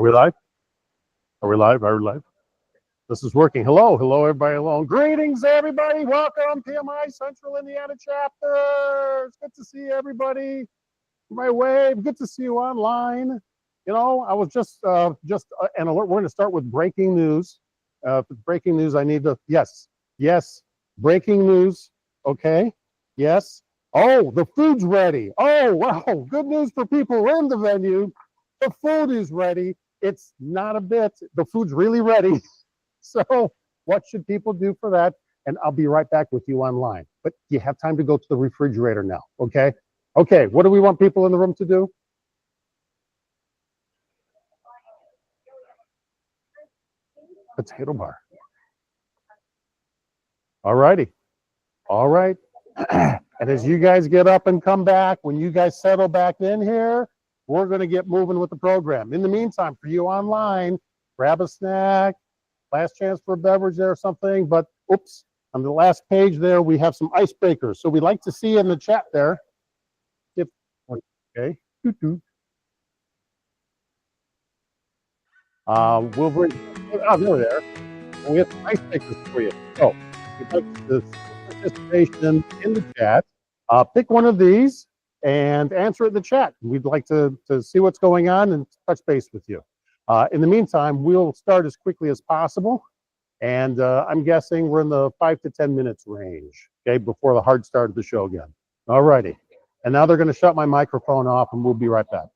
Are we live? Are we live? Are we live? This is working. Hello, hello, everybody. Hello. Greetings, everybody. Welcome, PMI Central Indiana chapter. It's good to see everybody. My wave. Good to see you online. You know, I was just an alert. We're going to start with breaking news. Breaking news. I need to. Yes. Breaking news. Okay. Yes. Oh, the food's ready. Oh, wow. Good news for people in the venue. The food is ready. It's not a bit. The food's really ready. So, what should people do for that? And I'll be right back with you online. But you have time to go to the refrigerator now. Okay. Okay. What do we want people in the room to do? Potato bar. All righty. All right. And as you guys get up and come back, when you guys settle back in here, we're going to get moving with the program. In the meantime, for you online, grab a snack, last chance for a beverage there or something. But oops, on the last page there, we have some icebreakers. So we'd like to see in the chat there. If, okay. We'll bring, oh, there. And we have some icebreakers for you. So we'd like to see participation in the chat. Pick one of these and answer it in the chat. We'd like to see what's going on and touch base with you. In the meantime, we'll start as quickly as possible. And I'm guessing we're in the 5 to 10 minutes range, okay, before the hard start of the show again. All righty. And now they're going to shut my microphone off, and we'll be right back.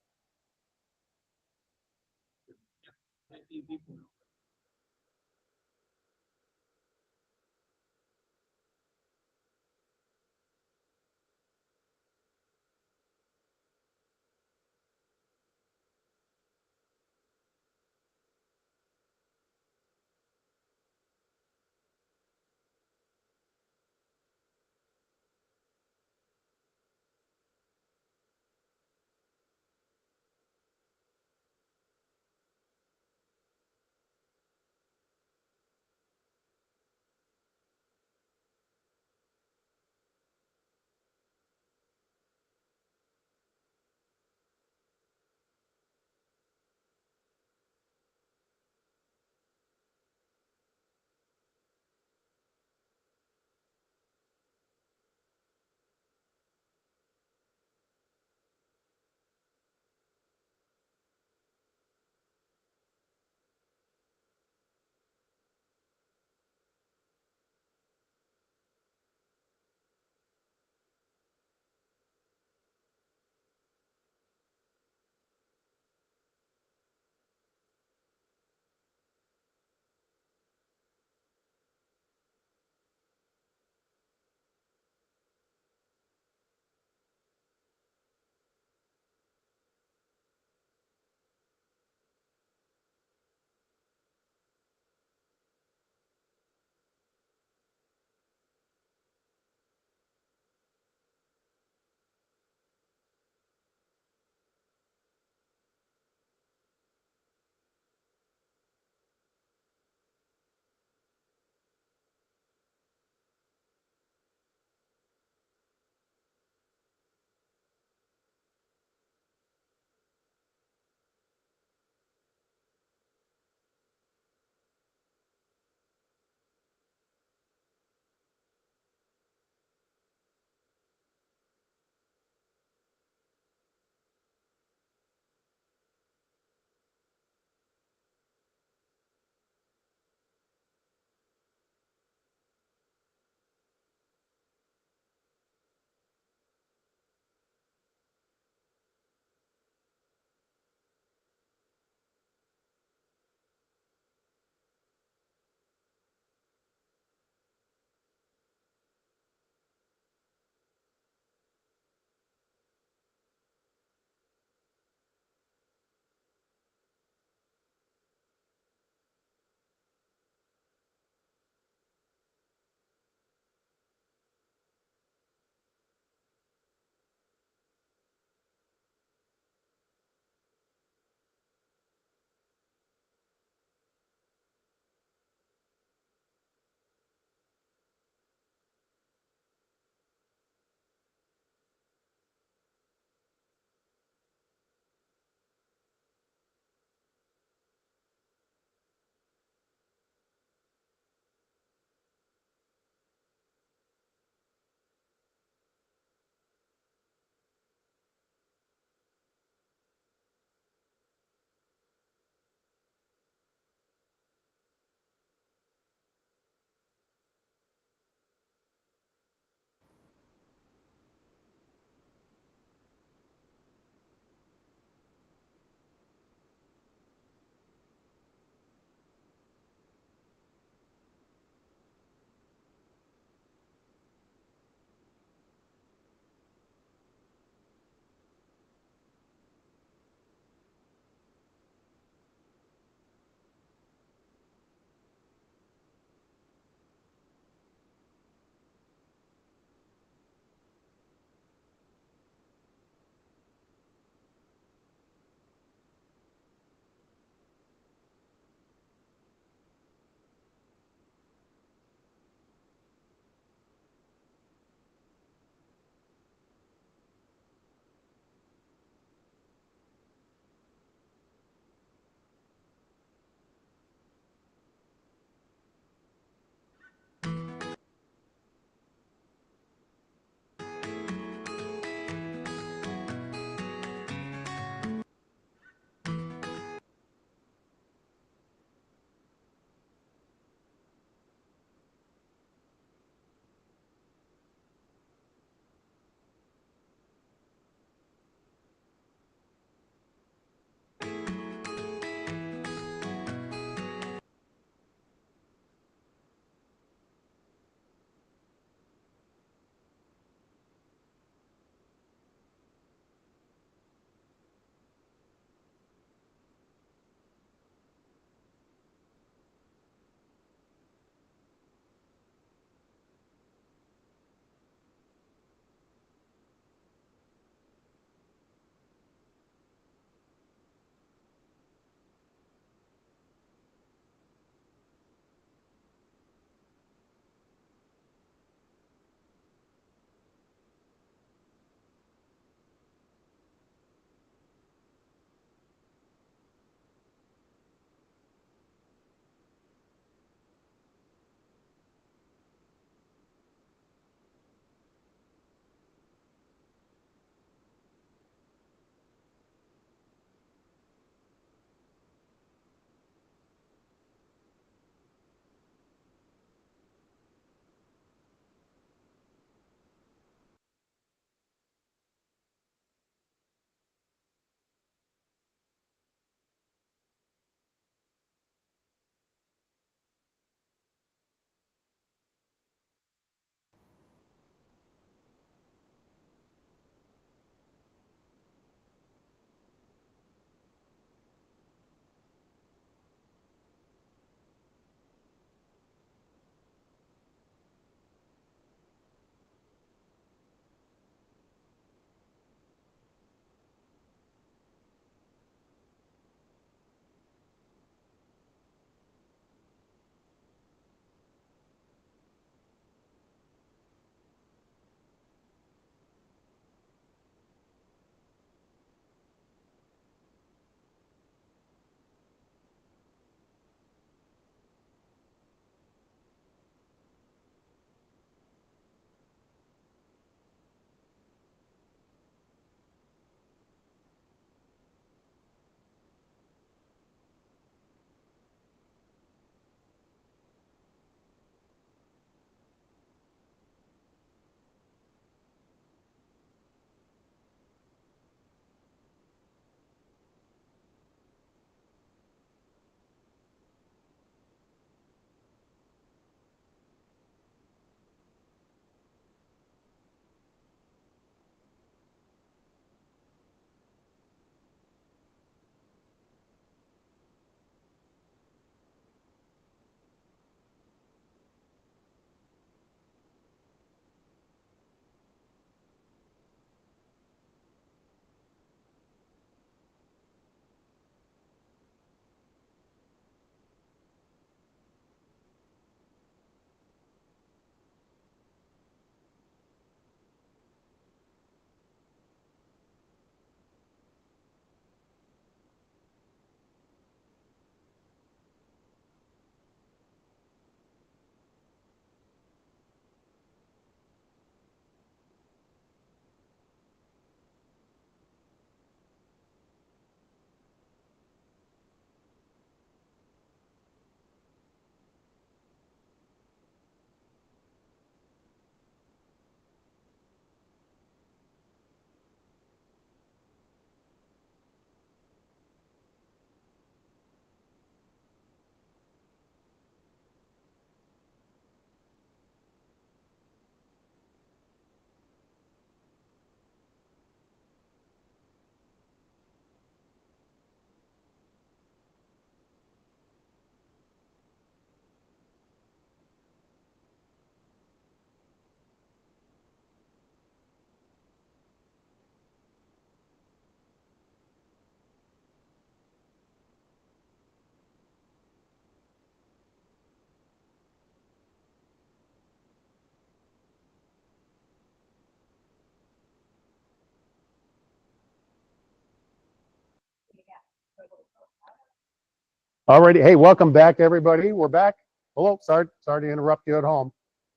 Alrighty, hey, welcome back, everybody. We're back. Hello, sorry to interrupt you at home.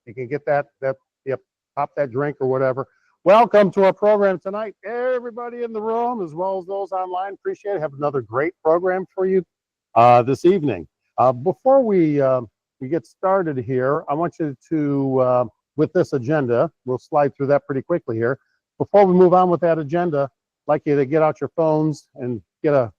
You can get that, yep, pop that drink or whatever. Welcome to our program tonight, everybody in the room as well as those online. Appreciate it. Have another great program for you this evening. Before we get started here, I want you to, with this agenda, we'll slide through that pretty quickly here. Before we move on with that agenda, I'd like you to get out your phones and get a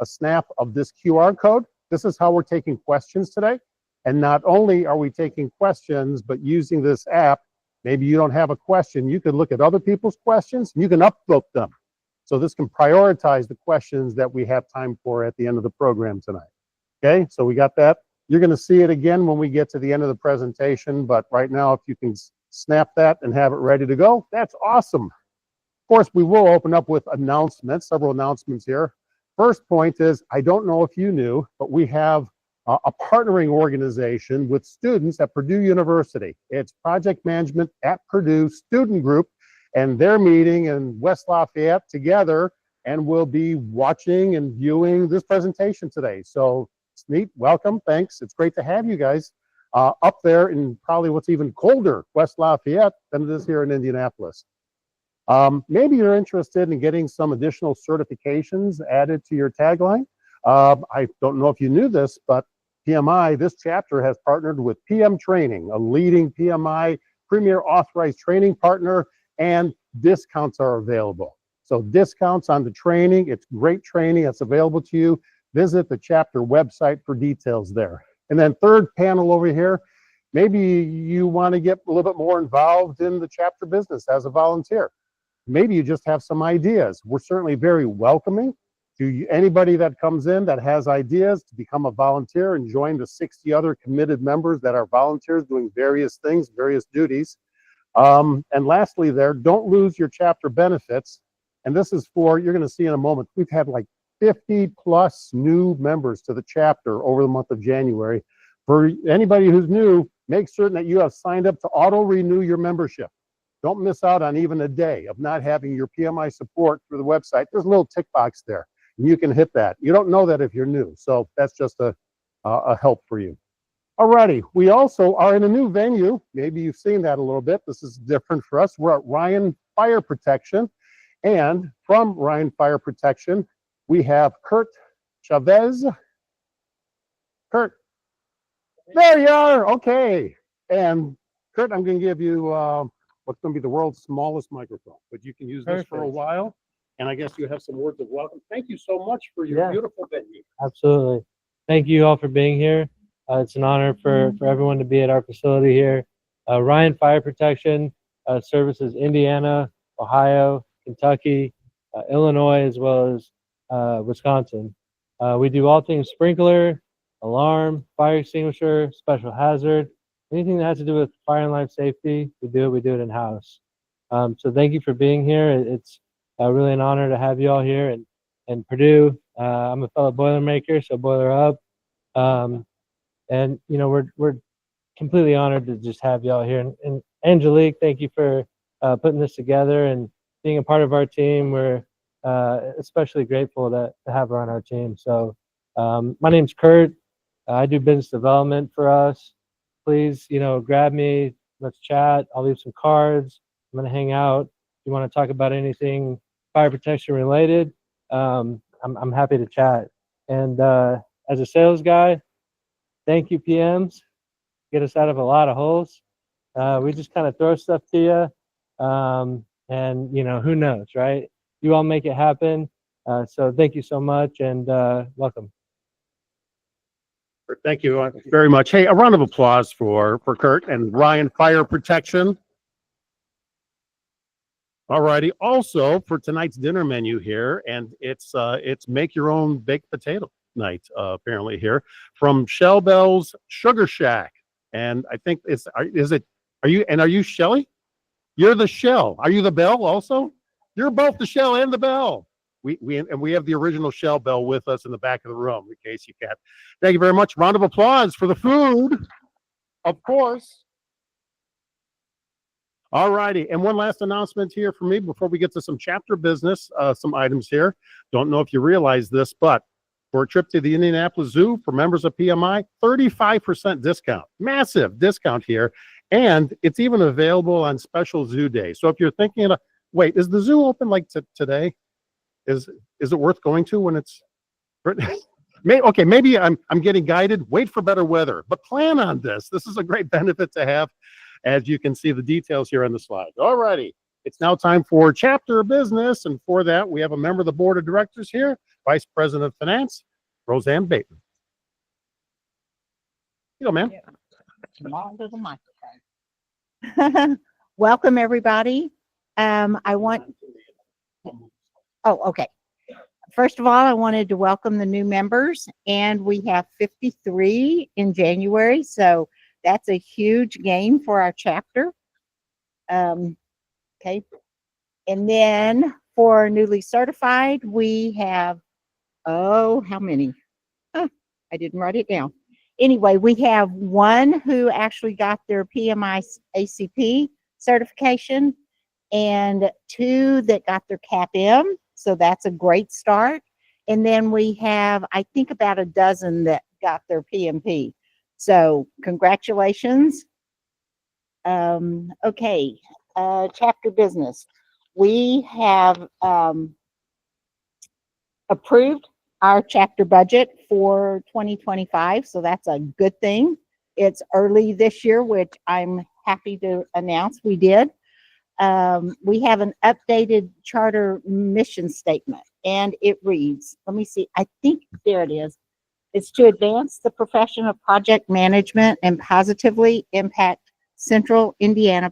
snap of this QR code. This is how we're taking questions today. And not only are we taking questions, but using this app, maybe you don't have a question, you can look at other people's questions, and you can upvote them. So this can prioritize the questions that we have time for at the end of the program tonight. Okay, so we got that. You're gonna see it again when we get to the end of the presentation, but right now, if you can snap that and have it ready to go, that's awesome. Of course, we will open up with announcements, several announcements here. First point is, I don't know if you knew, but we have a partnering organization with students at Purdue University. It's Project Management at Purdue Student Group, and they're meeting in West Lafayette together, and we'll be watching and viewing this presentation today. So it's neat, welcome, thanks. It's great to have you guys up there in probably what's even colder, West Lafayette, than it is here in Indianapolis. Maybe you're interested in getting some additional certifications added to your tagline. I don't know if you knew this, but PMI, this chapter has partnered with PM Training, a leading PMI premier authorized training partner, and discounts are available. So discounts on the training, it's great training that's available to you. Visit the chapter website for details there. And then third panel over here, maybe you want to get a little bit more involved in the chapter business as a volunteer. Maybe you just have some ideas. We're certainly very welcoming to anybody that comes in that has ideas to become a volunteer and join the 60 other committed members that are volunteers doing various things, various duties. And lastly there, don't lose your chapter benefits. And this is for, you're gonna see in a moment, we've had like 50 plus new members to the chapter over the month of January. For anybody who's new, make certain that you have signed up to auto-renew your membership. Don't miss out on even a day of not having your PMI support through the website. There's a little tick box there, and you can hit that. You don't know that if you're new, so that's just a help for you. Alrighty, we also are in a new venue. Maybe you've seen that a little bit. This is different for us. We're at Ryan Fire Protection, and from Ryan Fire Protection, we have Kurt Chavez. Kurt, there you are, okay. And Kurt, I'm gonna give you what's going to be the world's smallest microphone, but you can use this for a while. And I guess you have some words of welcome. Thank you so much for your beautiful venue. Absolutely. Thank you all for being here. It's an honor for everyone to be at our facility here. Ryan Fire Protection services Indiana, Ohio, Kentucky, Illinois, as well as Wisconsin. We do all things sprinkler, alarm, fire extinguisher, special hazard, anything that has to do with fire and life safety, we do it in-house. So thank you for being here. It's really an honor to have you all here. And Purdue, I'm a fellow Boilermaker, so boiler up. And you know, we're completely honored to just have you all here. And Angelique, thank you for putting this together and being a part of our team. We're especially grateful to have her on our team. So my name's Kurt. I do business development for us. Please, you know, grab me, let's chat. I'll leave some cards. I'm gonna hang out. If you want to talk about anything fire protection related, I'm happy to chat. And as a sales guy, thank you PMs. Get us out of a lot of holes. We just kind of throw stuff to you. And you know, who knows, right? You all make it happen. So thank you so much, and welcome. Thank you very much. Hey, a round of applause for Kurt and Ryan Fire Protection. All righty. Also for tonight's dinner menu here, and it's make your own baked potato night apparently here from Shell Bell's Sugar Shack, and I think are you Shelly? You're the shell. Are you the bell also? You're both the shell and the bell. We have the original Shell Bell with us in the back of the room, in case you can't. Thank you very much. Round of applause for the food, of course. All righty, and one last announcement here for me before we get to some chapter business, some items here. Don't know if you realize this, but for a trip to the Indianapolis Zoo for members of PMI, 35% discount. Massive discount here. And it's even available on special zoo days. So if you're thinking of, wait, is the zoo open like today? Is it worth going to when it's maybe I'm getting guided. Wait for better weather, but plan on this. This is a great benefit to have, as you can see the details here on the slide. All righty. It's now time for chapter business, and for that, we have a member of the board of directors here, Vice President of Finance, Roseanne Bateman. You go, ma'am. Come on to the microphone. Welcome, everybody. Oh, okay. First of all, I wanted to welcome the new members, and we have 53 in January, so that's a huge gain for our chapter. Okay. And then for newly certified, we have, how many? I didn't write it down. Anyway, we have one who actually got their PMI ACP certification and two that got their CAP-M. So that's a great start. And then we have, I think, about a dozen that got their PMP. So congratulations. Okay, chapter business. We have approved our chapter budget for 2025, so that's a good thing. It's early this year, which I'm happy to announce we did. We have an updated charter mission statement, and it reads, let me see, I think there it is. It's to advance the profession of project management and positively impact Central Indiana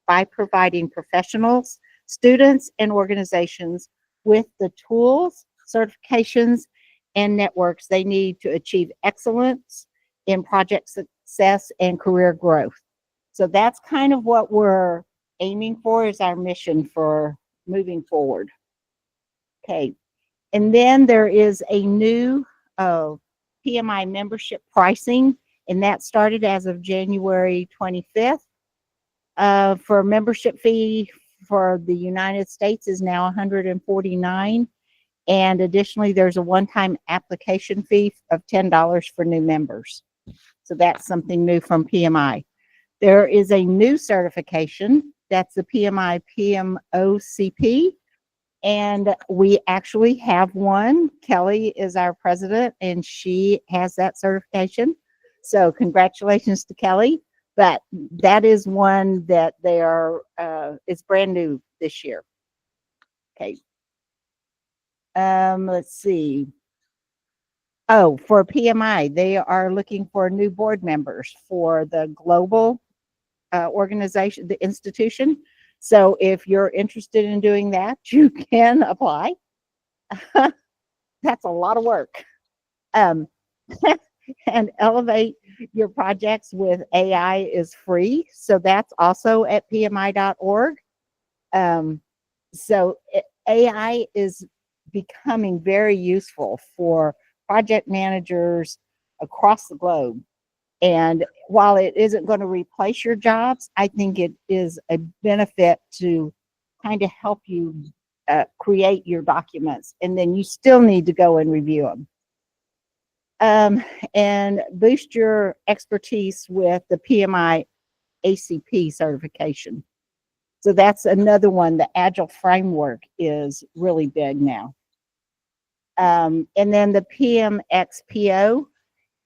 by providing professionals, students, and organizations with the tools, certifications, and networks they need to achieve excellence in project success and career growth. So that's kind of what we're aiming for, is our mission for moving forward. Okay, and then there is a new PMI membership pricing, and that started as of January 25th. For a membership fee for the United States is now $149. And additionally, there's a one-time application fee of $10 for new members. So that's something new from PMI. There is a new certification. That's the PMI PMOCP. And we actually have one. Kelly is our president, and she has that certification. So congratulations to Kelly. But that is one that they are, it's brand new this year. Okay. Let's see. Oh, for PMI, they are looking for new board members for the global organization, the institution. So if you're interested in doing that, you can apply. That's a lot of work. And elevate your projects with AI is free. So that's also at pmi.org. So AI is becoming very useful for project managers across the globe. And while it isn't going to replace your jobs, I think it is a benefit to kind of help you create your documents. And then you still need to go and review them. And boost your expertise with the PMI ACP certification. So that's another one. The Agile framework is really big now. And then the PMXPO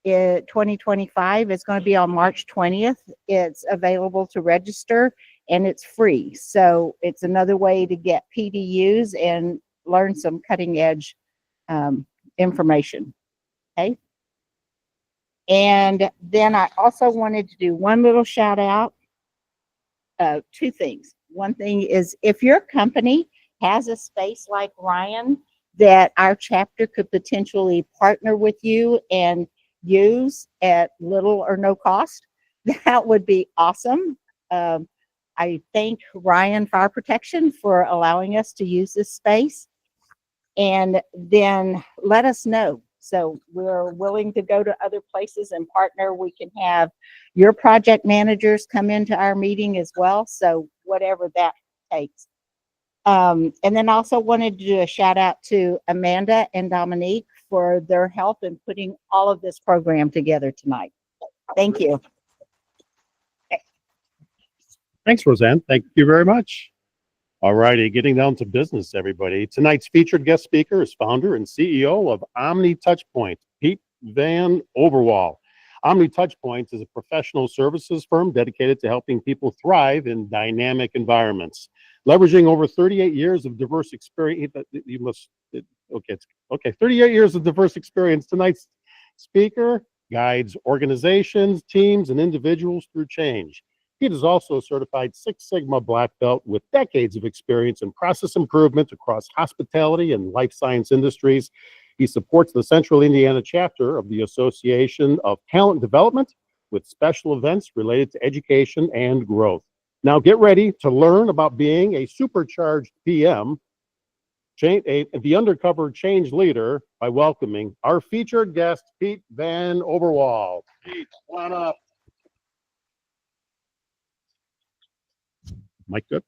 2025 is going to be on March 20th. It's available to register, and it's free. So it's another way to get PDUs and learn some cutting edge information. Okay. And then I also wanted to do one little shout out. Two things. One thing is, if your company has a space like Ryan that our chapter could potentially partner with you and use at little or no cost, that would be awesome. I thank Ryan Fire Protection for allowing us to use this space, and then let us know. So we're willing to go to other places and partner. We can have your project managers come into our meeting as well. So whatever that takes. And then also wanted to do a shout out to Amanda and Dominique for their help in putting all of this program together tonight. Thank you. Thanks, Roseanne. Thank you very much. All righty, getting down to business, everybody. Tonight's featured guest speaker is founder and CEO of Omni Touchpoint, Pete Van Overwall. Omni Touchpoints is a professional services firm dedicated to helping people thrive in dynamic environments. Leveraging over 38 years of diverse experience, you must, okay, 38 years of diverse experience. Tonight's speaker guides organizations, teams, and individuals through change. Pete is also a certified Six Sigma Black Belt with decades of experience in process improvement across hospitality and life science industries. He supports the Central Indiana chapter of the Association of Talent Development with special events related to education and growth. Now get ready to learn about being a supercharged PM, the undercover change leader, by welcoming our featured guest, Pete Van Overwall. Pete, come on up. Mike, good.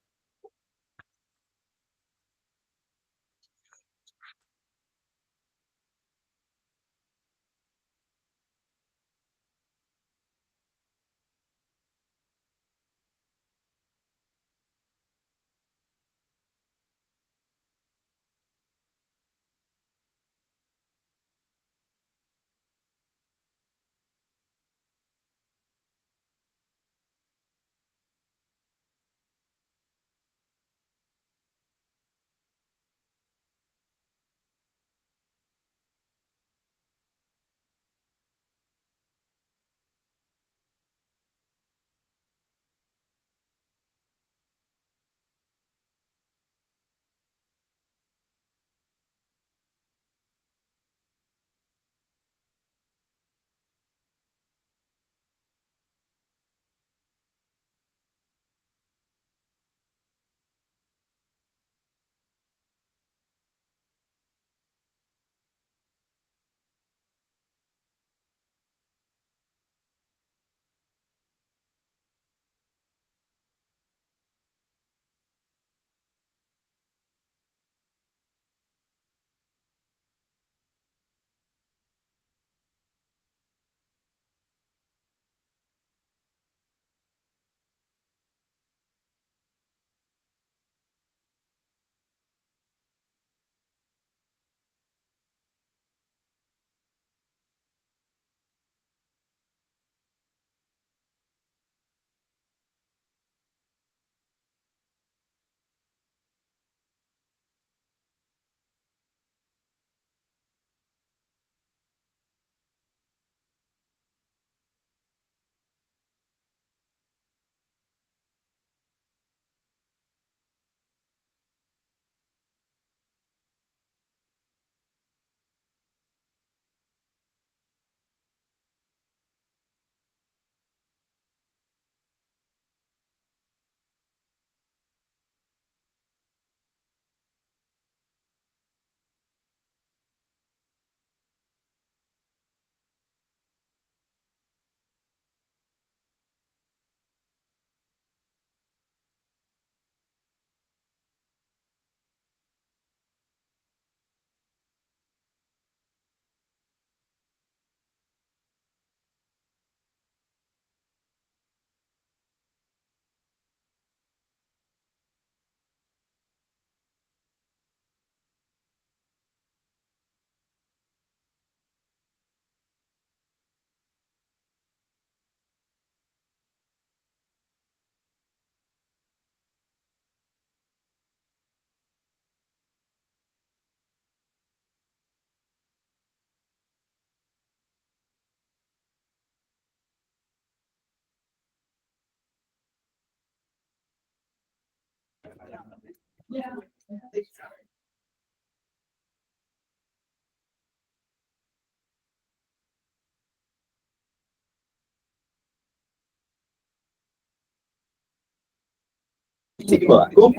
Who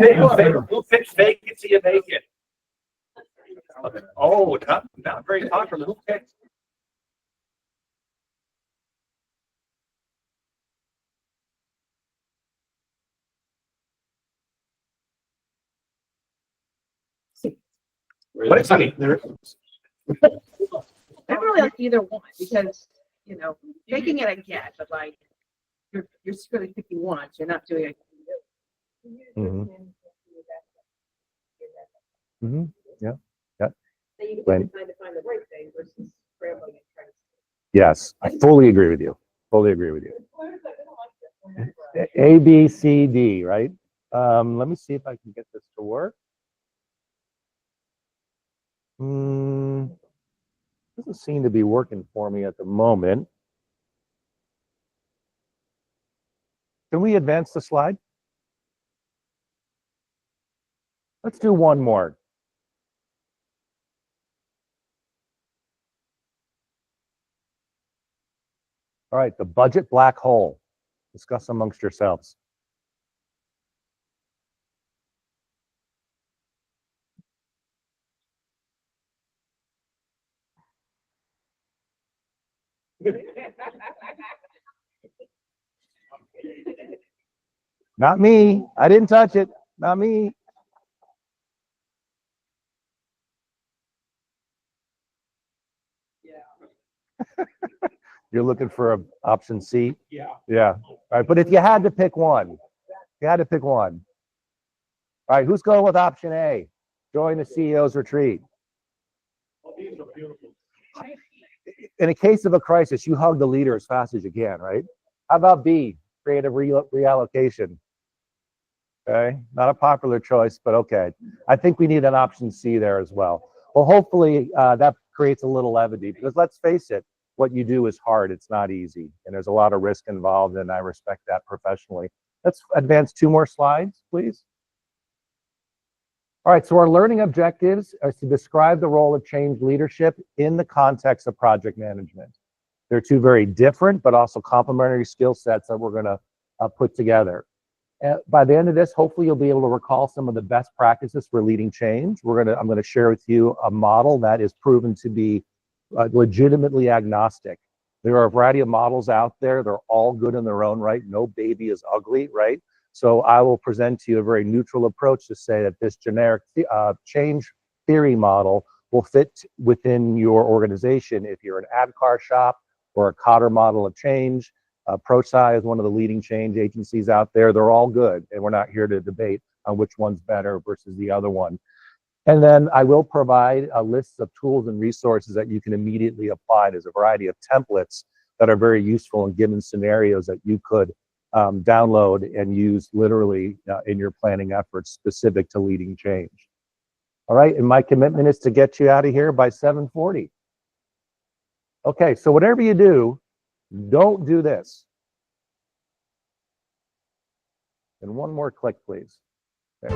picks vacancy and vacant? Oh, not very popular. Who picks? But it's funny. I really like either one because, you know, making it I get, but like you're just really picking one. You're not doing it. Mhm. Mhm. Yeah. Yeah. So you When- can find the right thing versus scrambling and trying to. Yes, I fully agree with you. Fully agree with you. A, B, C, D, right? Let me see if I can get this to work. Doesn't seem to be working for me at the moment. Can we advance the slide? Let's do one more. All right, the budget black hole. Discuss amongst yourselves. Not me. I didn't touch it. Not me. You're looking for a option C? Yeah. Yeah. All right, but if you had to pick one, you had to pick one. All right, who's going with option A? Join the CEO's retreat. These are beautiful. In a case of a crisis, you hug the leader as fast as you can, right? How about B, creative reallocation? Okay, not a popular choice, but okay. I think we need an option C there as well. Well, hopefully that creates a little levity because let's face it, what you do is hard. It's not easy, and there's a lot of risk involved, and I respect that professionally. Let's advance 2 more slides, please. All right, so our learning objectives are to describe the role of change leadership in the context of project management. They're 2 very different, but also complementary skill sets that we're gonna put together. By the end of this, hopefully you'll be able to recall some of the best practices for leading change. I'm gonna share with you a model that is proven to be legitimately agnostic. There are a variety of models out there. They're all good in their own right. No baby is ugly, right? So I will present to you a very neutral approach to say that this generic change theory model will fit within your organization if you're an ADCAR shop or a Cotter model of change. ProSci is one of the leading change agencies out there. They're all good, and we're not here to debate on which one's better versus the other one. And then I will provide a list of tools and resources that you can immediately apply. There's a variety of templates that are very useful in given scenarios that you could download and use literally in your planning efforts specific to leading change. All right, and my commitment is to get you out of here by 7:40. Okay, so whatever you do, don't do this. And one more click, please. Okay.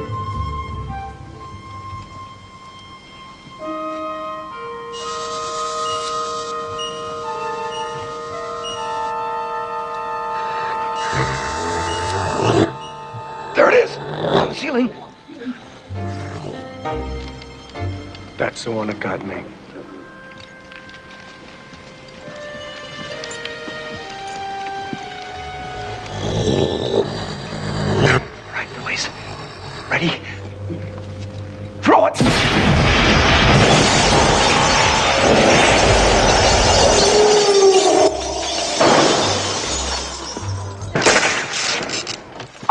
There it is, on the ceiling. That's the one that got me. Right, boys. Ready? Throw it!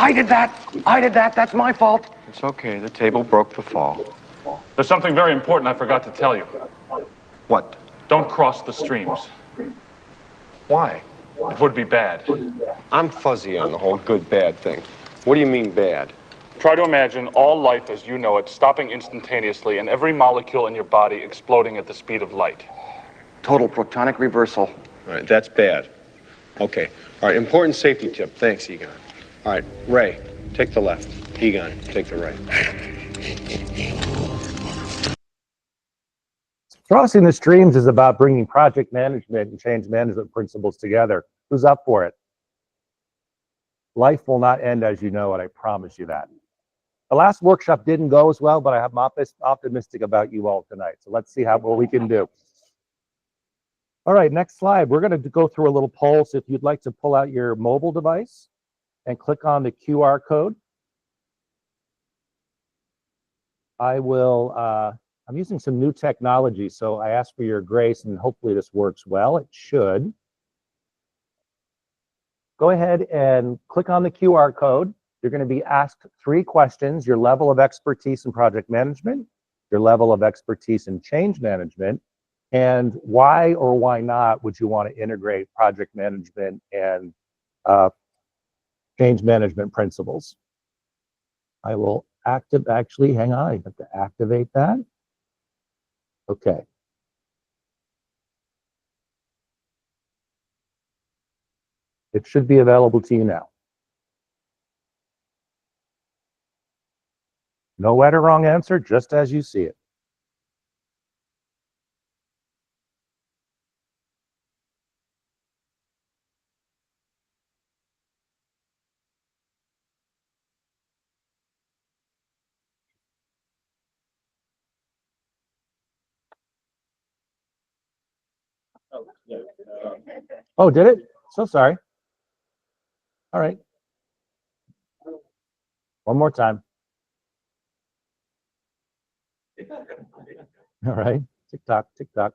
I did that. That's my fault. It's okay. The table broke the fall. There's something very important I forgot to tell you. What? Don't cross the streams. Why? It would be bad. I'm fuzzy on the whole good-bad thing. What do you mean bad? Try to imagine all life as you know it stopping instantaneously and every molecule in your body exploding at the speed of light. Total protonic reversal. All right, that's bad. Okay. All right, important safety tip. Thanks, Egon. All right, Ray, take the left. Egon, take the right. Crossing the streams is about bringing project management and change management principles together. Who's up for it? Life will not end as you know it, I promise you that. The last workshop didn't go as well, but I'm optimistic about you all tonight. So let's see what we can do. All right, next slide. We're going to go through a little poll. So if you'd like to pull out your mobile device and click on the QR code, I will I'm using some new technology, so I ask for your grace, and hopefully this works well. It should. Go ahead and click on the QR code. You're going to be asked 3 questions: your level of expertise in project management, your level of expertise in change management, and why or why not would you want to integrate project management and change management principles. I will actually, hang on, I have to activate that. Okay. It should be available to you now. No right or wrong answer, just as you see it. Oh, did it? So sorry. All right. One more time. All right. Tick tock, tick tock.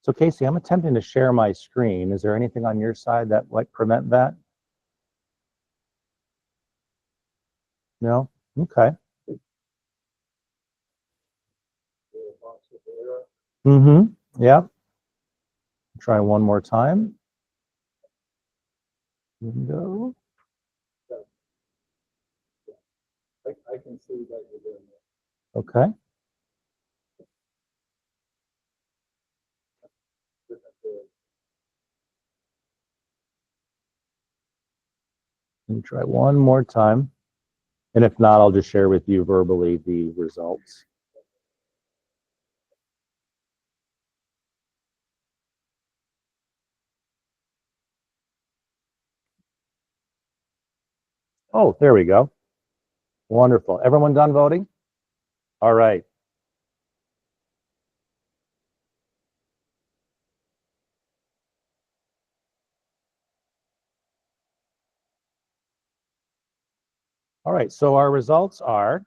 So Casey, I'm attempting to share my screen. Is there anything on your side that might prevent that? No? Okay. Mm-hmm. Yeah. Try one more time. Window. I can see that you're doing it. Okay. Let me try one more time. And if not, I'll just share with you verbally the results. Oh, there we go. Wonderful. Everyone done voting? All right. All right, so our results are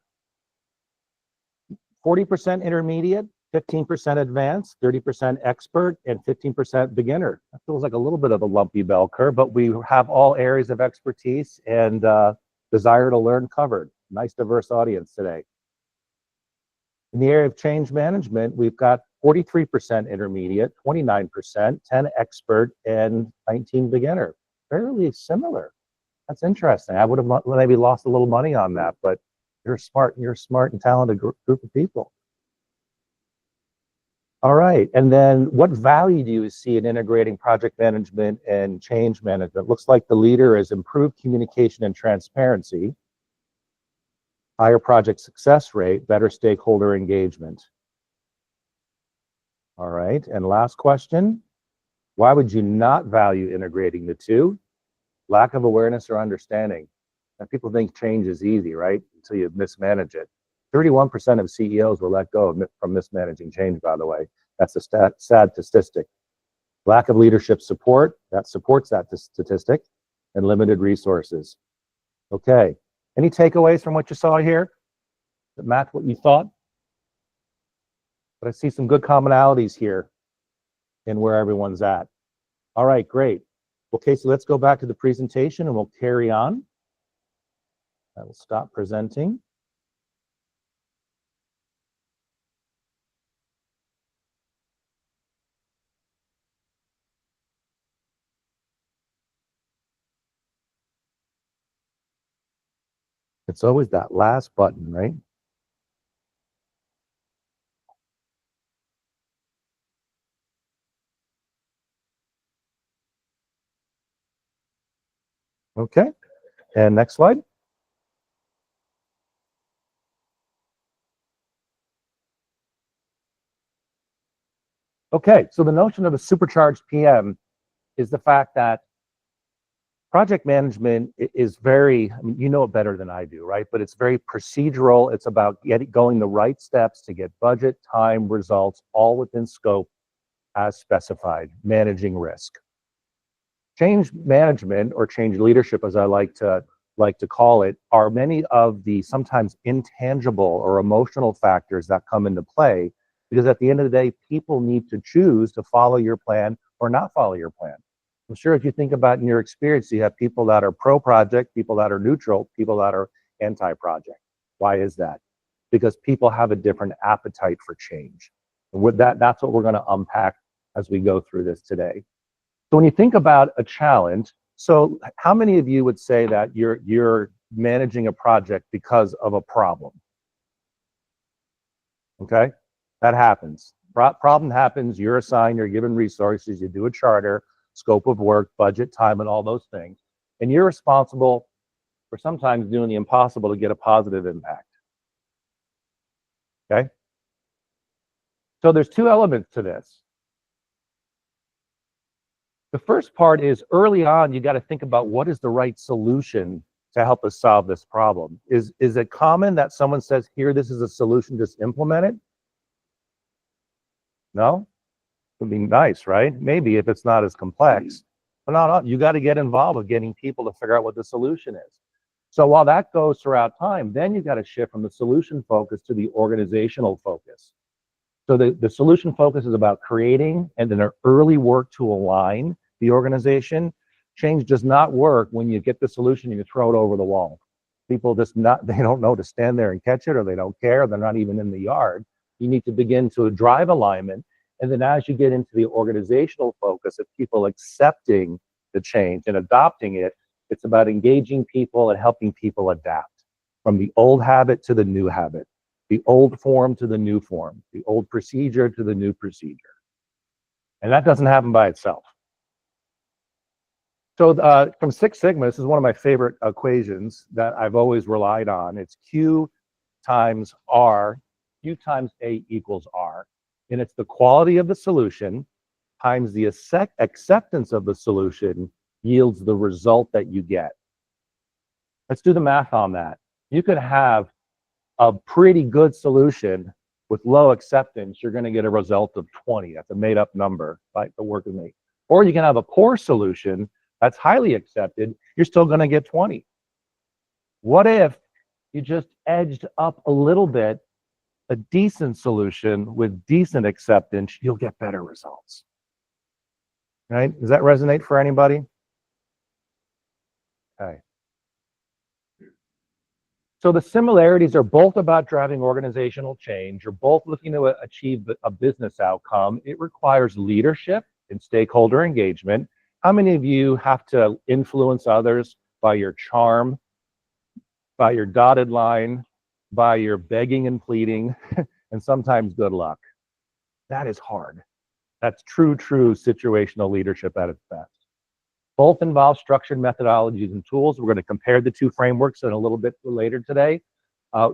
40% intermediate, 15% advanced, 30% expert, and 15% beginner. That feels like a little bit of a lumpy bell curve, but we have all areas of expertise and desire to learn covered. Nice diverse audience today. In the area of change management, we've got 43% intermediate, 29%, 10 expert, and 19 beginner. Fairly similar. That's interesting. I would have maybe lost a little money on that, but you're a smart and talented group of people. All right. And then what value do you see in integrating project management and change management? Looks like the leader is improved communication and transparency, higher project success rate, better stakeholder engagement. All right. And last question, why would you not value integrating the two? Lack of awareness or understanding. And people think change is easy, right? Until you mismanage it. 31% of CEOs were let go from mismanaging change, by the way. That's a sad statistic. Lack of leadership support, that supports that statistic, and limited resources. Okay. Any takeaways from what you saw here that match what you thought? But I see some good commonalities here in where everyone's at. All right, great. Okay, so let's go back to the presentation and we'll carry on. I will stop presenting. It's always that last button, right? Okay, and next slide. Okay, so the notion of a supercharged PM is the fact that project management is very, I mean, you know it better than I do, right? But it's very procedural. It's about going the right steps to get budget, time, results, all within scope as specified, managing risk. Change management, or change leadership, as I like to call it, are many of the sometimes intangible or emotional factors that come into play, because at the end of the day, people need to choose to follow your plan or not follow your plan. I'm sure if you think about in your experience, you have people that are pro-project, people that are neutral, people that are anti-project. Why is that? Because people have a different appetite for change. And with that, that's what we're going to unpack as we go through this today. So when you think about a challenge, so how many of you would say that you're managing a project because of a problem? Okay, that happens. Problem happens, you're assigned, you're given resources, you do a charter, scope of work, budget, time, and all those things. And you're responsible for sometimes doing the impossible to get a positive impact. Okay? So there's two elements to this. The first part is early on, you got to think about what is the right solution to help us solve this problem. Is it common that someone says, here, this is a solution, just implement it? No? It would be nice, right? Maybe if it's not as complex. But no, you got to get involved with getting people to figure out what the solution is. So while that goes throughout time, then you got to shift from the solution focus to the organizational focus. So the solution focus is about creating and then an early work to align the organization. Change does not work when you get the solution and you throw it over the wall. People they don't know to stand there and catch it, or they don't care, they're not even in the yard. You need to begin to drive alignment. And then as you get into the organizational focus of people accepting the change and adopting it, it's about engaging people and helping people adapt from the old habit to the new habit, the old form to the new form, the old procedure to the new procedure. And that doesn't happen by itself. So from Six Sigma, this is one of my favorite equations that I've always relied on. It's Q times R, Q times A equals R. And it's the quality of the solution times the acceptance of the solution yields the result that you get. Let's do the math on that. You could have a pretty good solution with low acceptance, you're going to get a result of 20. That's a made up number, like the work of me. Or you can have a poor solution that's highly accepted, you're still going to get 20. What if you just edged up a little bit, a decent solution with decent acceptance, you'll get better results. Right? Does that resonate for anybody? Okay. So the similarities are both about driving organizational change. You're both looking to achieve a business outcome. It requires leadership and stakeholder engagement. How many of you have to influence others by your charm, by your dotted line, by your begging and pleading, and sometimes good luck? That is hard. That's true situational leadership at its best. Both involve structured methodologies and tools. We're going to compare the two frameworks in a little bit later today.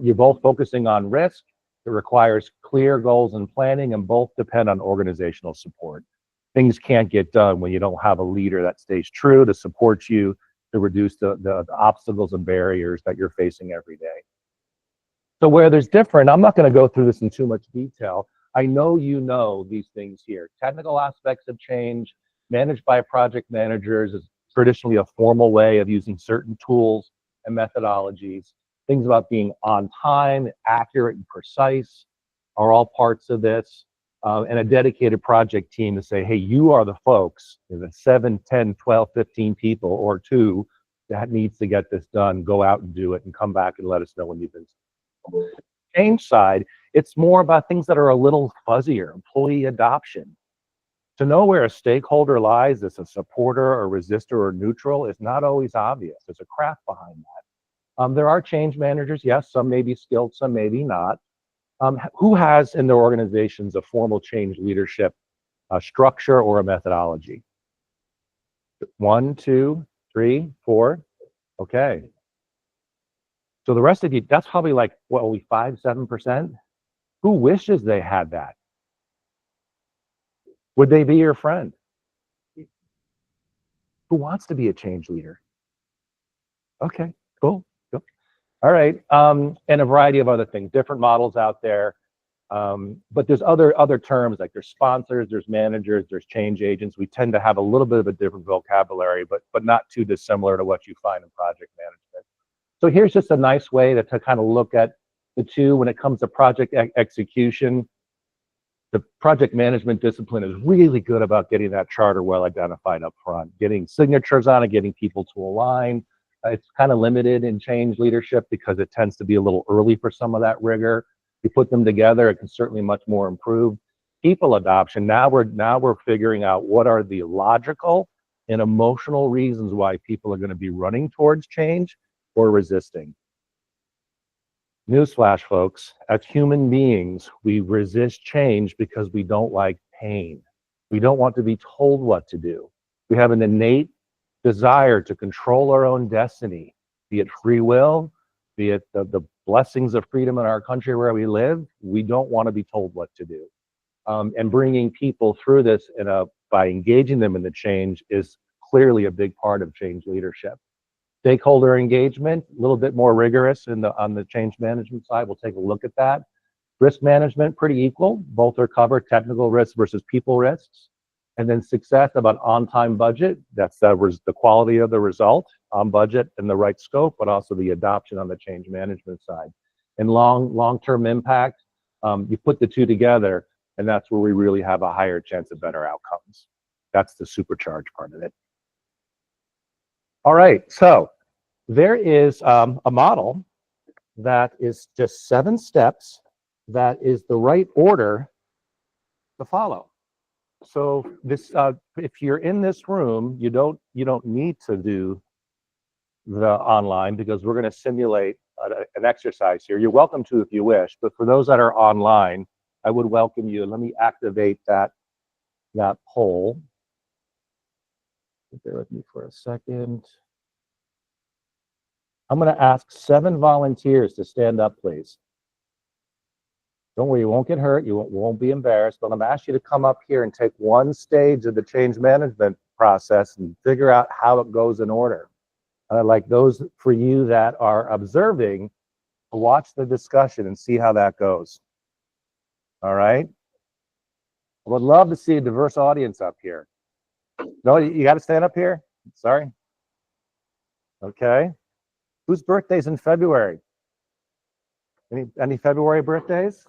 You're both focusing on risk. It requires clear goals and planning, and both depend on organizational support. Things can't get done when you don't have a leader that stays true to support you, to reduce the obstacles and barriers that you're facing every day. So where there's different, I'm not going to go through this in too much detail. I know you know these things here. Technical aspects of change, managed by project managers, is traditionally a formal way of using certain tools and methodologies. Things about being on time, accurate, and precise are all parts of this. And a dedicated project team to say, hey, you are the folks, the 7, 10, 12, 15 people or two that needs to get this done. Go out and do it and come back and let us know when you've been. Change side, it's more about things that are a little fuzzier, employee adoption. To know where a stakeholder lies, is a supporter, a resistor, or neutral, is not always obvious. There's a craft behind that. There are change managers, yes, some may be skilled, some maybe not. Who has in their organizations a formal change leadership structure or a methodology? 1, 2, 3, 4. Okay. So the rest of you, that's probably like, what, only 5, 7%? Who wishes they had that? Would they be your friend? Who wants to be a change leader? Okay, cool. Cool. All right. And a variety of other things, different models out there. But there's other terms, like there's sponsors, there's managers, there's change agents. We tend to have a little bit of a different vocabulary, but not too dissimilar to what you find in project management. So here's just a nice way to kind of look at the two when it comes to project execution. The project management discipline is really good about getting that charter well identified up front, getting signatures on it, getting people to align. It's kind of limited in change leadership because it tends to be a little early for some of that rigor. You put them together, it can certainly much more improve. People adoption, now we're figuring out what are the logical and emotional reasons why people are going to be running towards change or resisting. Newsflash, folks, as human beings, we resist change because we don't like pain. We don't want to be told what to do. We have an innate desire to control our own destiny, be it free will, be it the blessings of freedom in our country where we live. We don't want to be told what to do. And bringing people through this by engaging them in the change is clearly a big part of change leadership. Stakeholder engagement, a little bit more rigorous on the change management side. We'll take a look at that. Risk management, pretty equal. Both are covered, technical risks versus people risks. And then success about on-time budget. That's the quality of the result on budget and the right scope, but also the adoption on the change management side. And long-term impact, you put the two together, and that's where we really have a higher chance of better outcomes. That's the supercharged part of it. All right, so there is a model that is just 7 steps that is the right order to follow. So this, if you're in this room, you don't need to do the online because we're going to simulate an exercise here. You're welcome to if you wish, but for those that are online, I would welcome you. Let me activate that poll. Bear with me for a second. I'm going to ask 7 volunteers to stand up, please. Don't worry, you won't get hurt. You won't be embarrassed. But I'm going to ask you to come up here and take one stage of the change management process and figure out how it goes in order. And I'd like those for you that are observing to watch the discussion and see how that goes. All right? I would love to see a diverse audience up here. No, you got to stand up here? Sorry. Okay. Whose birthday's in February? Any February birthdays?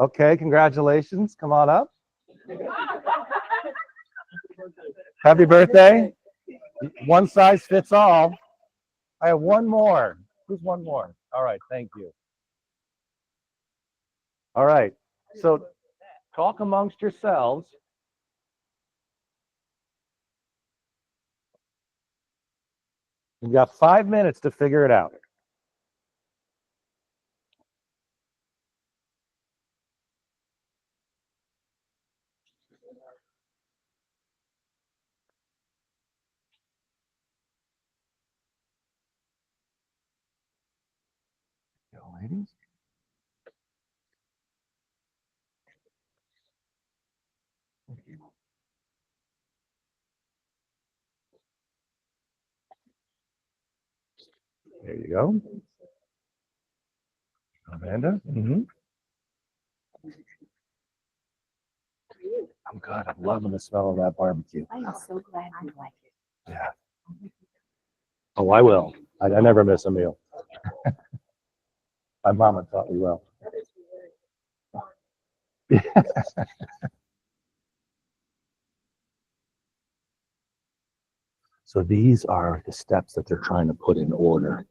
Okay, congratulations. Come on up. Happy birthday. One size fits all. I have one more. Who's one more? All right, thank you. All right, so talk amongst yourselves. You've got 5 minutes to figure it out. Ladies. There you go. Amanda? Mm-hmm. I'm good. I'm loving the smell of that barbecue. I am so glad I like it. Yeah. Oh, I will. I never miss a meal. My mama taught me well. So these are the steps that they're trying to put in order.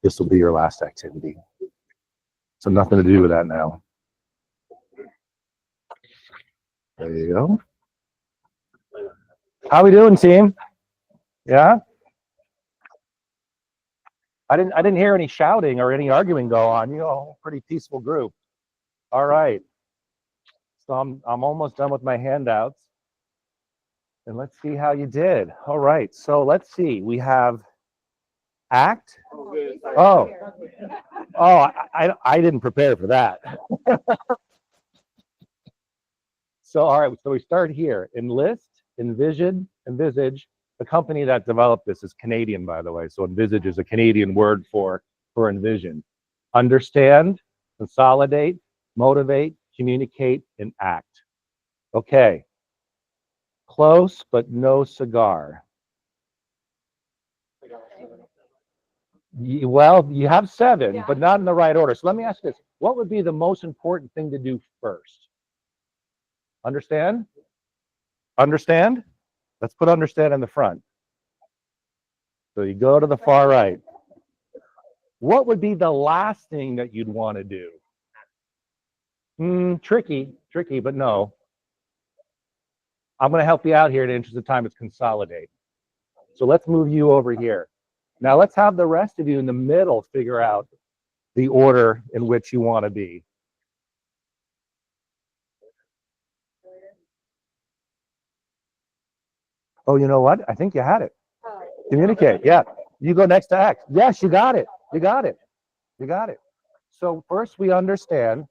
This will be your last activity. So nothing to do with that now. There you go. How we doing, team? Yeah? I didn't hear any shouting or any arguing go on. You know, pretty peaceful group. All right. So I'm almost done with my handouts. And let's see how you did. All right. So let's see. We have act. Oh, I didn't prepare for that. So, all right, so we start here. Envisage. The company that developed this is Canadian, by the way. So envisage is a Canadian word for envision. Understand, consolidate, motivate, communicate, and act. Okay. Close, but no cigar. Well, you have 7, but not in the right order. So let me ask this. What would be the most important thing to do first? Understand? Understand? Let's put understand in the front. So you go to the far right. What would be the last thing that you'd want to do? Tricky, but no. I'm going to help you out here in the interest of time. It's consolidate. So let's move you over here. Now let's have the rest of you in the middle figure out the order in which you want to be. Oh, you know what? I think you had it. Communicate. Yeah. You go next to act. Yes, you got it. You got it. You got it. So first we understand.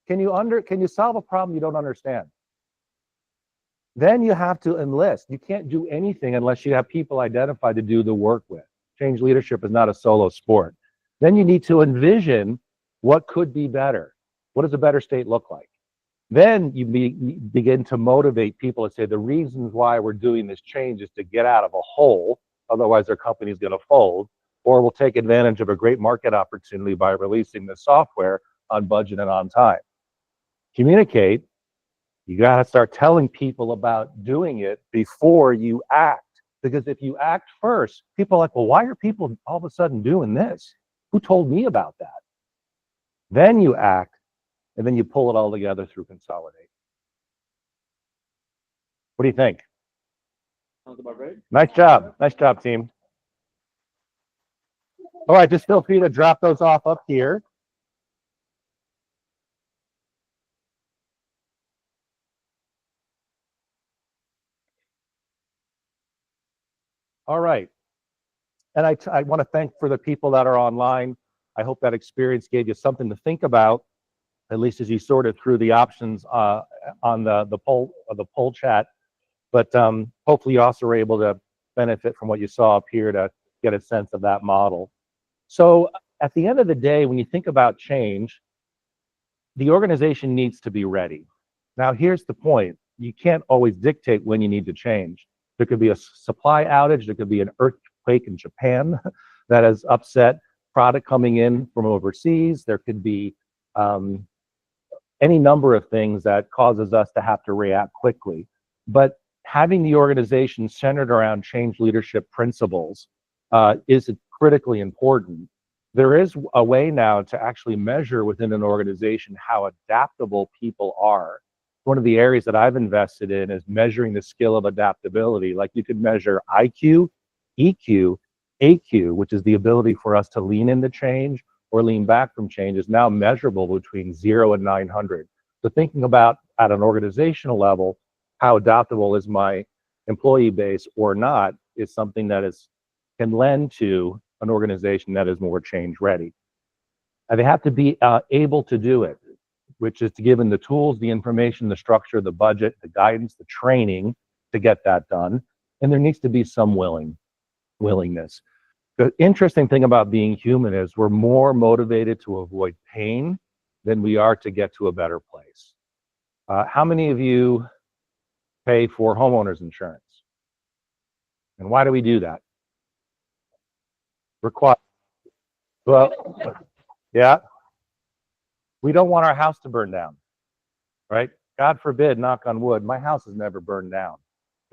Can you solve a problem you don't understand? Then you have to enlist. You can't do anything unless you have people identified to do the work with. Change leadership is not a solo sport. Then you need to envision what could be better. What does a better state look like? Then you begin to motivate people to say the reasons why we're doing this change is to get out of a hole, otherwise their company's going to fold, or we'll take advantage of a great market opportunity by releasing the software on budget and on time. Communicate. You got to start telling people about doing it before you act. Because if you act first, people are like, well, why are people all of a sudden doing this? Who told me about that? Then you act, and then you pull it all together through consolidate. What do you think? Sounds about right. Nice job. Nice job, team. All right, just feel free to drop those off up here. All right. And I want to thank for the people that are online. I hope that experience gave you something to think about, at least as you sorted through the options on the poll chat. But hopefully you also were able to benefit from what you saw up here to get a sense of that model. So at the end of the day, when you think about change, the organization needs to be ready. Now, here's the point. You can't always dictate when you need to change. There could be a supply outage. There could be an earthquake in Japan that has upset product coming in from overseas. There could be any number of things that causes us to have to react quickly. But having the organization centered around change leadership principles is critically important. There is a way now to actually measure within an organization how adaptable people are. One of the areas that I've invested in is measuring the skill of adaptability. Like you could measure IQ, EQ, AQ, which is the ability for us to lean into change or lean back from change, is now measurable between 0 and 900. So thinking about at an organizational level, how adaptable is my employee base or not is something that can lend to an organization that is more change ready. And they have to be able to do it, which is to give them the tools, the information, the structure, the budget, the guidance, the training to get that done. And there needs to be some willingness. The interesting thing about being human is we're more motivated to avoid pain than we are to get to a better place. How many of you pay for homeowners insurance? And why do we do that? Well, yeah. We don't want our house to burn down, right? God forbid, knock on wood, my house has never burned down.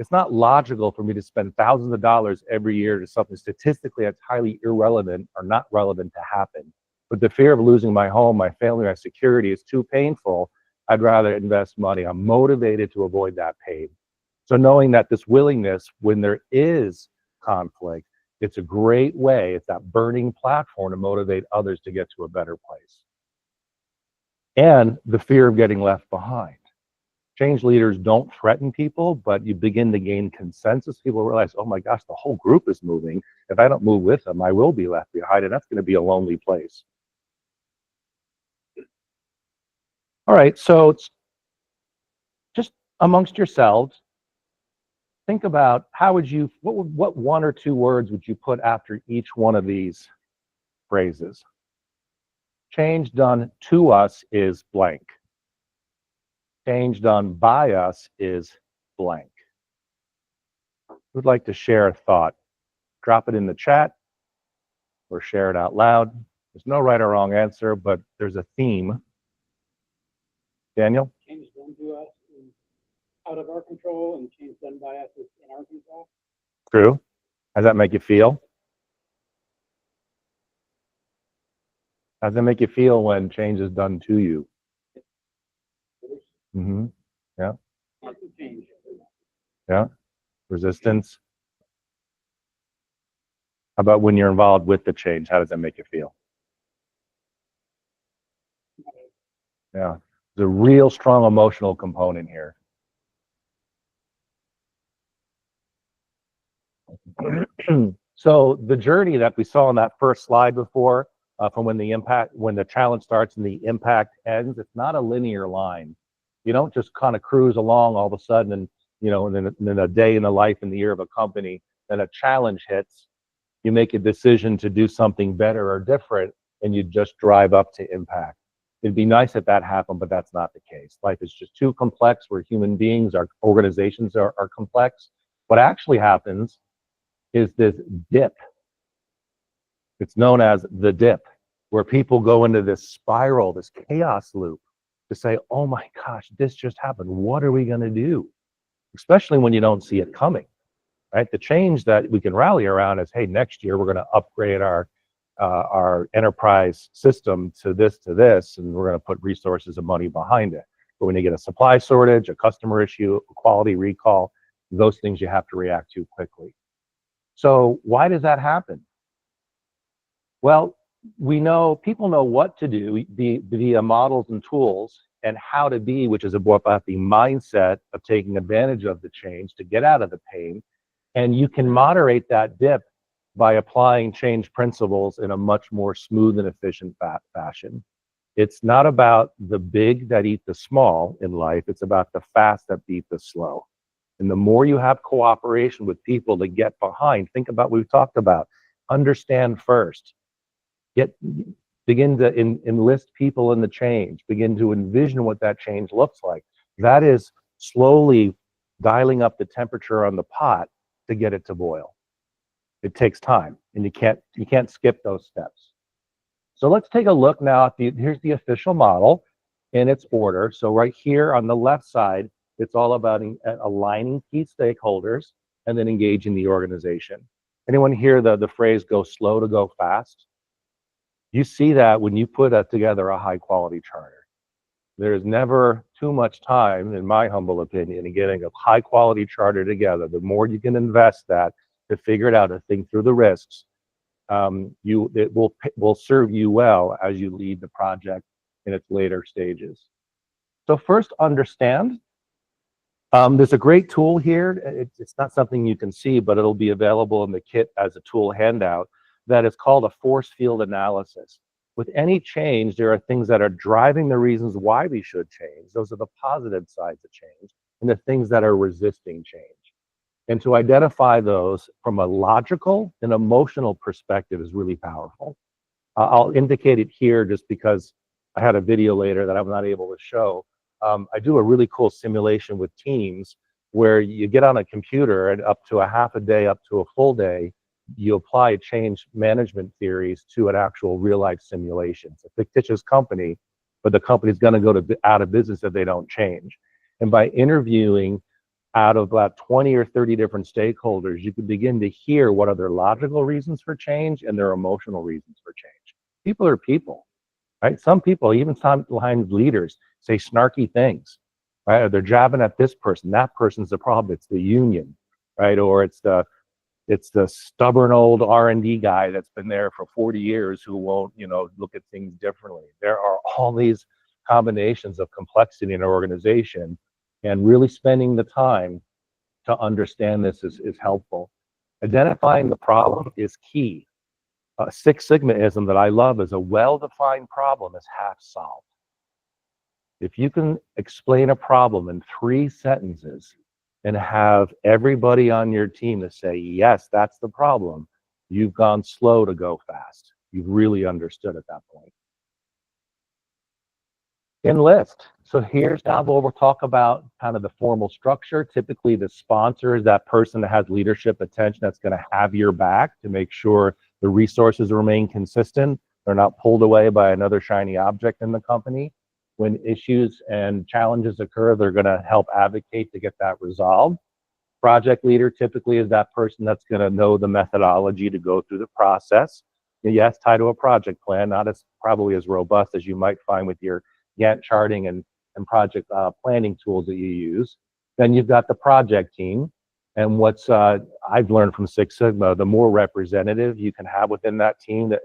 It's not logical for me to spend thousands of dollars every year to something statistically that's highly irrelevant or not relevant to happen. But the fear of losing my home, my family, my security is too painful. I'd rather invest money. I'm motivated to avoid that pain. So knowing that this willingness, when there is conflict, it's a great way, it's that burning platform to motivate others to get to a better place. And the fear of getting left behind. Change leaders don't threaten people, but you begin to gain consensus. People realize, oh my gosh, the whole group is moving. If I don't move with them, I will be left behind, and that's going to be a lonely place. All right, so just amongst yourselves, think about what one or two words would you put after each one of these phrases? Change done to us is blank. Change done by us is blank. Who'd like to share a thought? Drop it in the chat or share it out loud. There's no right or wrong answer, but there's a theme. Daniel? Change done to us is out of our control, and change done by us is in our control. True. How does that make you feel? How does it make you feel when change is done to you? Mm-hmm. Yeah. Change. Yeah. Resistance. How about when you're involved with the change? How does that make you feel? Yeah. There's a real strong emotional component here. So the journey that we saw on that first slide before, from when the challenge starts and the impact ends, it's not a linear line. You don't just kind of cruise along all of a sudden and, and then a day in the life and the year of a company, then a challenge hits, you make a decision to do something better or different, and you just drive up to impact. It'd be nice if that happened, but that's not the case. Life is just too complex. We're human beings, our organizations are complex. What actually happens is this dip. It's known as the dip, where people go into this spiral, this chaos loop to say, oh my gosh, this just happened. What are we going to do? Especially when you don't see it coming, right? The change that we can rally around is, hey, next year we're going to upgrade our enterprise system to this, and we're going to put resources and money behind it. But when you get a supply shortage, a customer issue, a quality recall, those things you have to react to quickly. So why does that happen? Well, people know what to do via models and tools, and how to be, which is about the mindset of taking advantage of the change to get out of the pain. And you can moderate that dip by applying change principles in a much more smooth and efficient fashion. It's not about the big that eat the small in life. It's about the fast that beat the slow. And the more you have cooperation with people to get behind, think about what we've talked about. Understand first. Begin to enlist people in the change. Begin to envision what that change looks like. That is slowly dialing up the temperature on the pot to get it to boil. It takes time, and you can't skip those steps. So let's take a look now at here's the official model in its order. So right here on the left side, it's all about aligning key stakeholders and then engaging the organization. Anyone hear the phrase go slow to go fast? You see that when you put together a high quality charter. There's never too much time, in my humble opinion, in getting a high quality charter together. The more you can invest that to figure it out, to think through the risks, it will serve you well as you lead the project in its later stages. So first, understand. There's a great tool here. It's not something you can see, but it'll be available in the kit as a tool handout that is called a force field analysis. With any change, there are things that are driving the reasons why we should change. Those are the positive sides of change, and the things that are resisting change. And to identify those from a logical and emotional perspective is really powerful. I'll indicate it here just because I had a video later that I'm not able to show. I do a really cool simulation with teams where you get on a computer and up to a half a day, up to a full day, you apply change management theories to an actual real life simulation. It's a fictitious company, but the company's going to go out of business if they don't change. And by interviewing out of about 20 or 30 different stakeholders, you can begin to hear what are their logical reasons for change and their emotional reasons for change. People are people, right? Some people, even sometimes leaders, say snarky things, right? Or they're jabbing at this person. That person's the problem. It's the union, right? Or it's the stubborn old R&D guy that's been there for 40 years who won't, look at things differently. There are all these combinations of complexity in an organization, and really spending the time to understand this is helpful. Identifying the problem is key. Six Sigmaism that I love is a well-defined problem is half solved. If you can explain a problem in 3 sentences and have everybody on your team to say, yes, that's the problem, you've gone slow to go fast. You've really understood at that point. Enlist. So here's now where we'll talk about kind of the formal structure. Typically, the sponsor is that person that has leadership attention that's going to have your back to make sure the resources remain consistent. They're not pulled away by another shiny object in the company. When issues and challenges occur, they're going to help advocate to get that resolved. Project leader typically is that person that's going to know the methodology to go through the process. Yes, tied to a project plan, not as probably as robust as you might find with your Gantt charting and project planning tools that you use. Then you've got the project team. And what's I've learned from Six Sigma, the more representative you can have within that team that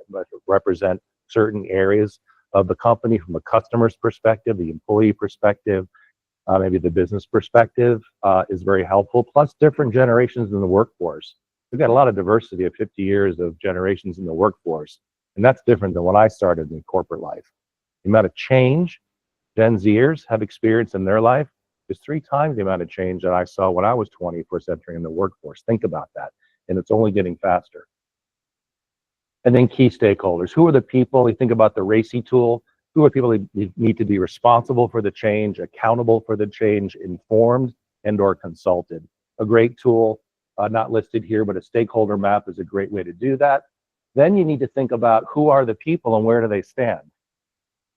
represent certain areas of the company from a customer's perspective, the employee perspective, maybe the business perspective is very helpful. Plus different generations in the workforce. We've got a lot of diversity of 50 years of generations in the workforce. And that's different than when I started in corporate life. The amount of change Gen Zers have experienced in their life is 3 times the amount of change that I saw when I was 20 first entering in the workforce. Think about that. And it's only getting faster. And then key stakeholders. Who are the people? You think about the RACI tool. Who are people that need to be responsible for the change, accountable for the change, informed, and or consulted? A great tool, not listed here, but a stakeholder map is a great way to do that. Then you need to think about who are the people and where do they stand.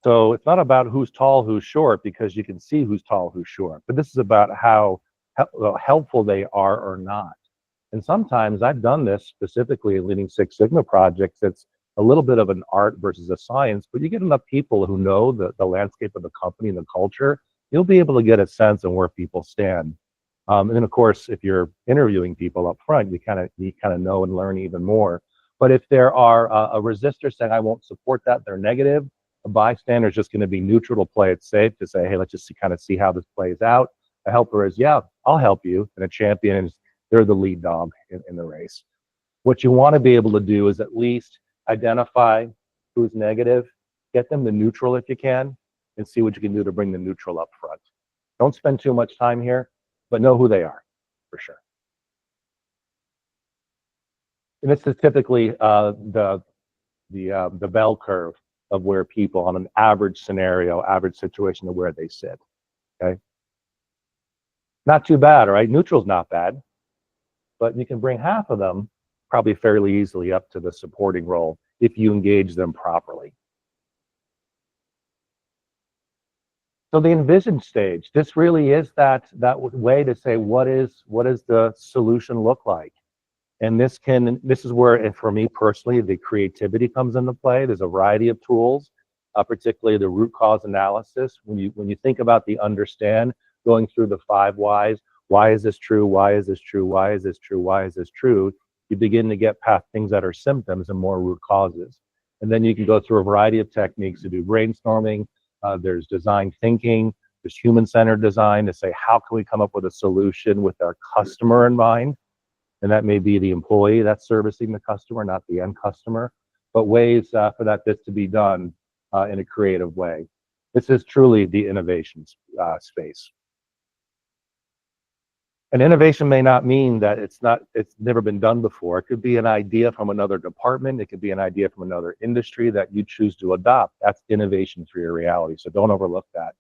So it's not about who's tall, who's short, because you can see who's tall, who's short. But this is about how helpful they are or not. And sometimes I've done this specifically in leading Six Sigma projects. It's a little bit of an art versus a science, but you get enough people who know the landscape of the company and the culture, you'll be able to get a sense of where people stand. And then of course, if you're interviewing people up front, you kind of know and learn even more. But if there are a resistor saying, I won't support that, they're negative, a bystander is just going to be neutral to play it safe, to say, hey, let's just kind of see how this plays out. A helper is, yeah, I'll help you. And a champion is, they're the lead dog in the race. What you want to be able to do is at least identify who's negative, get them to neutral if you can, and see what you can do to bring the neutral up front. Don't spend too much time here, but know who they are, for sure. And this is typically the bell curve of where people on an average scenario, average situation of where they sit, okay? Not too bad, all right? Neutral's not bad, but you can bring half of them probably fairly easily up to the supporting role if you engage them properly. So the envision stage, this really is that way to say, what does the solution look like? And this is where, and for me personally, the creativity comes into play. There's a variety of tools, particularly the root cause analysis. When you think about the understand, going through the 5 whys, why is this true? Why is this true? Why is this true? Why is this true? You begin to get past things that are symptoms and more root causes. And then you can go through a variety of techniques to do brainstorming. There's design thinking. There's human-centered design to say, how can we come up with a solution with our customer in mind? And that may be the employee that's servicing the customer, not the end customer, but ways for this to be done in a creative way. This is truly the innovation space. And innovation may not mean that it's never been done before. It could be an idea from another department. It could be an idea from another industry that you choose to adopt. That's innovation for your reality. So don't overlook that.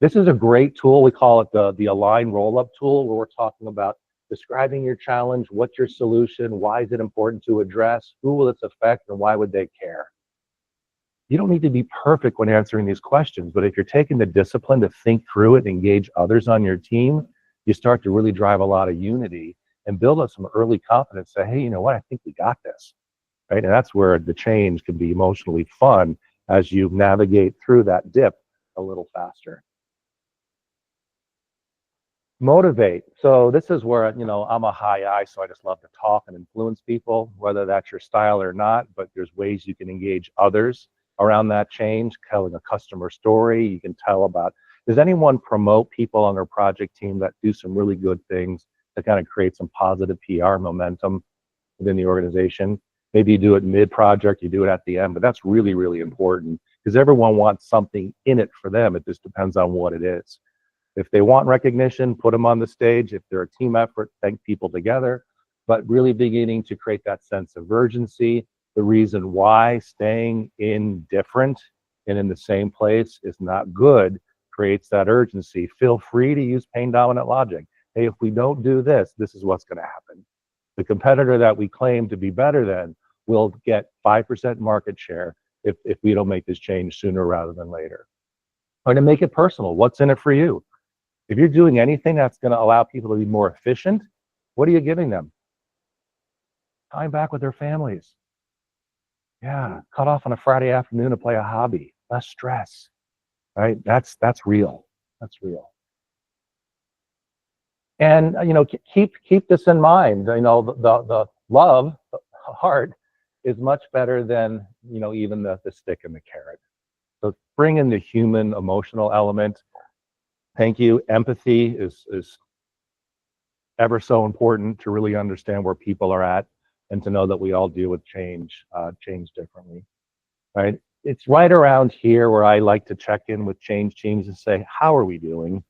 This is a great tool. We call it the Align Roll-Up tool, where we're talking about describing your challenge, what's your solution, why is it important to address, who will it affect, and why would they care? You don't need to be perfect when answering these questions, but if you're taking the discipline to think through it, engage others on your team, you start to really drive a lot of unity and build up some early confidence. Say, hey, you know what? I think we got this, right? And that's where the change can be emotionally fun as you navigate through that dip a little faster. Motivate. So this is where, I'm a high I, so I just love to talk and influence people, whether that's your style or not, but there's ways you can engage others around that change, telling a customer story. You can tell about, does anyone promote people on their project team that do some really good things to kind of create some positive PR momentum within the organization? Maybe you do it mid-project, you do it at the end, but that's really, really important. because everyone wants something in it for them. It just depends on what it is. If they want recognition, put them on the stage. If they're a team effort, thank people together. But really beginning to create that sense of urgency, the reason why staying indifferent and in the same place is not good creates that urgency. Feel free to use pain dominant logic. Hey, if we don't do this, this is what's going to happen. The competitor that we claim to be better than will get 5% market share if we don't make this change sooner rather than later. Or to make it personal, what's in it for you? If you're doing anything that's going to allow people to be more efficient, what are you giving them? Time back with their families. Yeah, cut off on a Friday afternoon to play a hobby. Less stress, right? That's real. That's real. And keep this in mind. The love, the heart, is much better than even the stick and the carrot. So bring in the human emotional element. Thank you. Empathy is ever so important to really understand where people are at and to know that we all deal with change differently, right? It's right around here where I like to check in with change teams and say, how are we doing?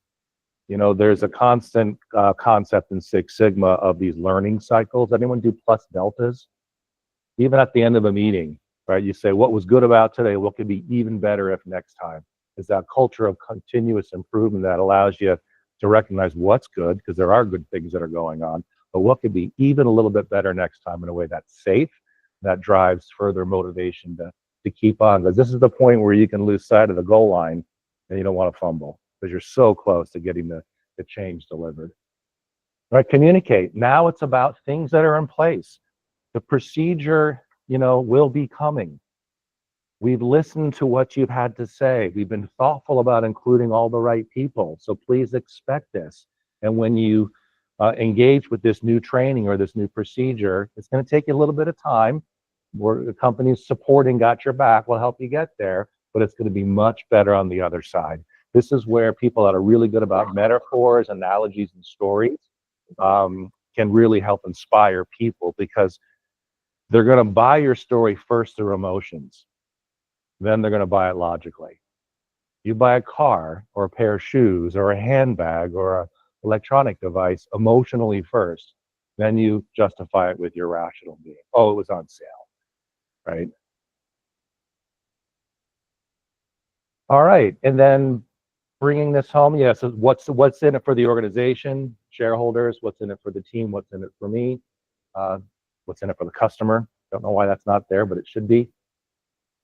There's a constant concept in Six Sigma of these learning cycles. Anyone do plus deltas? Even at the end of a meeting, right? You say, what was good about today? What could be even better if next time? It's that culture of continuous improvement that allows you to recognize what's good, because there are good things that are going on, but what could be even a little bit better next time in a way that's safe, that drives further motivation to keep on. Because this is the point where you can lose sight of the goal line and you don't want to fumble because you're so close to getting the change delivered. Right? Communicate. Now it's about things that are in place. The procedure, will be coming. We've listened to what you've had to say. We've been thoughtful about including all the right people. So please expect this. And when you engage with this new training or this new procedure, it's going to take you a little bit of time. The company's supporting, got your back, will help you get there, but it's going to be much better on the other side. This is where people that are really good about metaphors, analogies, and stories can really help inspire people, because they're going to buy your story first through emotions. Then they're going to buy it logically. You buy a car or a pair of shoes or a handbag or an electronic device emotionally first. Then you justify it with your rational being. Oh, it was on sale, right? All right. And then bringing this home, yes, what's in it for the organization, shareholders, what's in it for the team, what's in it for me, what's in it for the customer. Don't know why that's not there, but it should be.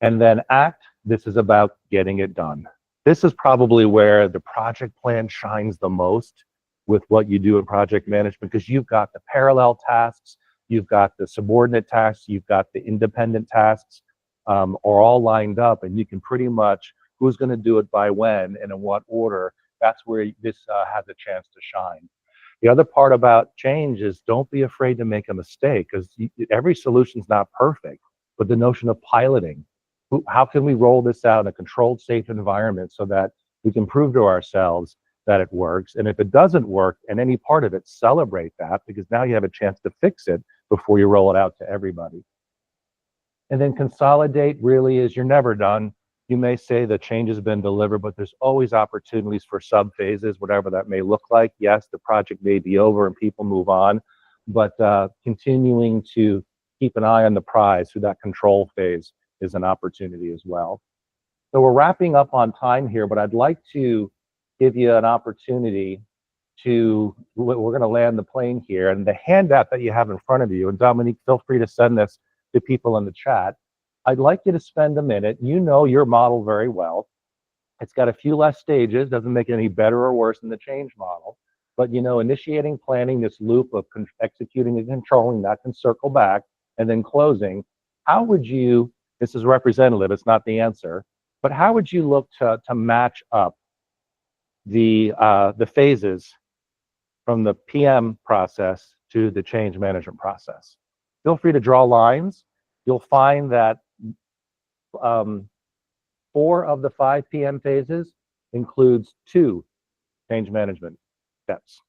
And then act, this is about getting it done. This is probably where the project plan shines the most with what you do in project management, because you've got the parallel tasks, you've got the subordinate tasks, you've got the independent tasks, are all lined up, and you can pretty much, who's going to do it by when and in what order, that's where this has a chance to shine. The other part about change is don't be afraid to make a mistake, because every solution's not perfect, but the notion of piloting, how can we roll this out in a controlled, safe environment so that we can prove to ourselves that it works? And if it doesn't work and any part of it, celebrate that, because now you have a chance to fix it before you roll it out to everybody. And then consolidate really is you're never done. You may say the change has been delivered, but there's always opportunities for sub phases, whatever that may look like. Yes, the project may be over and people move on, but continuing to keep an eye on the prize through that control phase is an opportunity as well. So we're wrapping up on time here, but I'd like to give you an opportunity to, we're going to land the plane here, and the handout that you have in front of you, and Dominique, feel free to send this to people in the chat. I'd like you to spend a minute. You know your model very well. It's got a few less stages, doesn't make it any better or worse than the change model, but initiating, planning, this loop of executing and controlling, that can circle back, and then closing. How would you, this is representative, it's not the answer, but how would you look to match up the phases from the PM process to the change management process? Feel free to draw lines. You'll find that 4 of the 5 PM phases includes 2 change management steps.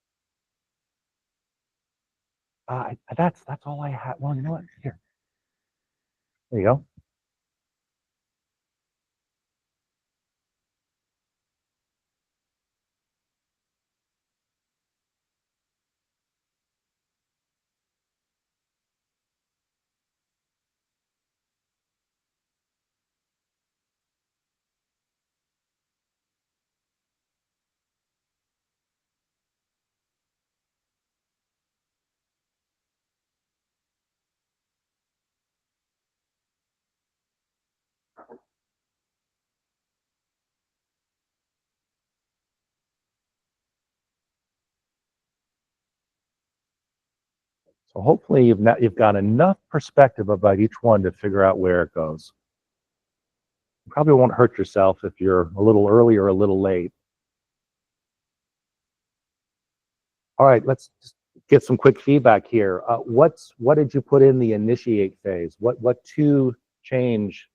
That's all I have. Well, you know what? Here. There you go. So hopefully you've got enough perspective about each one to figure out where it goes. You probably won't hurt yourself if you're a little early or a little late. All right, let's just get some quick feedback here. What did you put in the initiate phase? What two change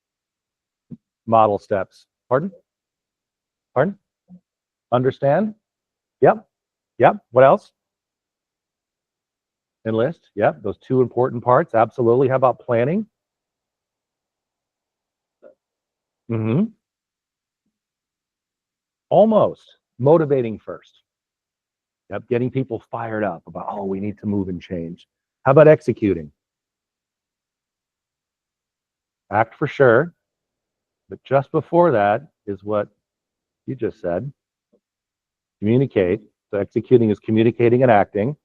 model steps? Pardon? Pardon? Understand? Yep. Yep. What else? Enlist. Yep. Those two important parts. Absolutely. How about planning? Mm-hmm. Almost. Motivating first. Yep. Getting people fired up about, oh, we need to move and change. How about executing? Act for sure. But just before that is what you just said. Communicate. So executing is communicating and acting.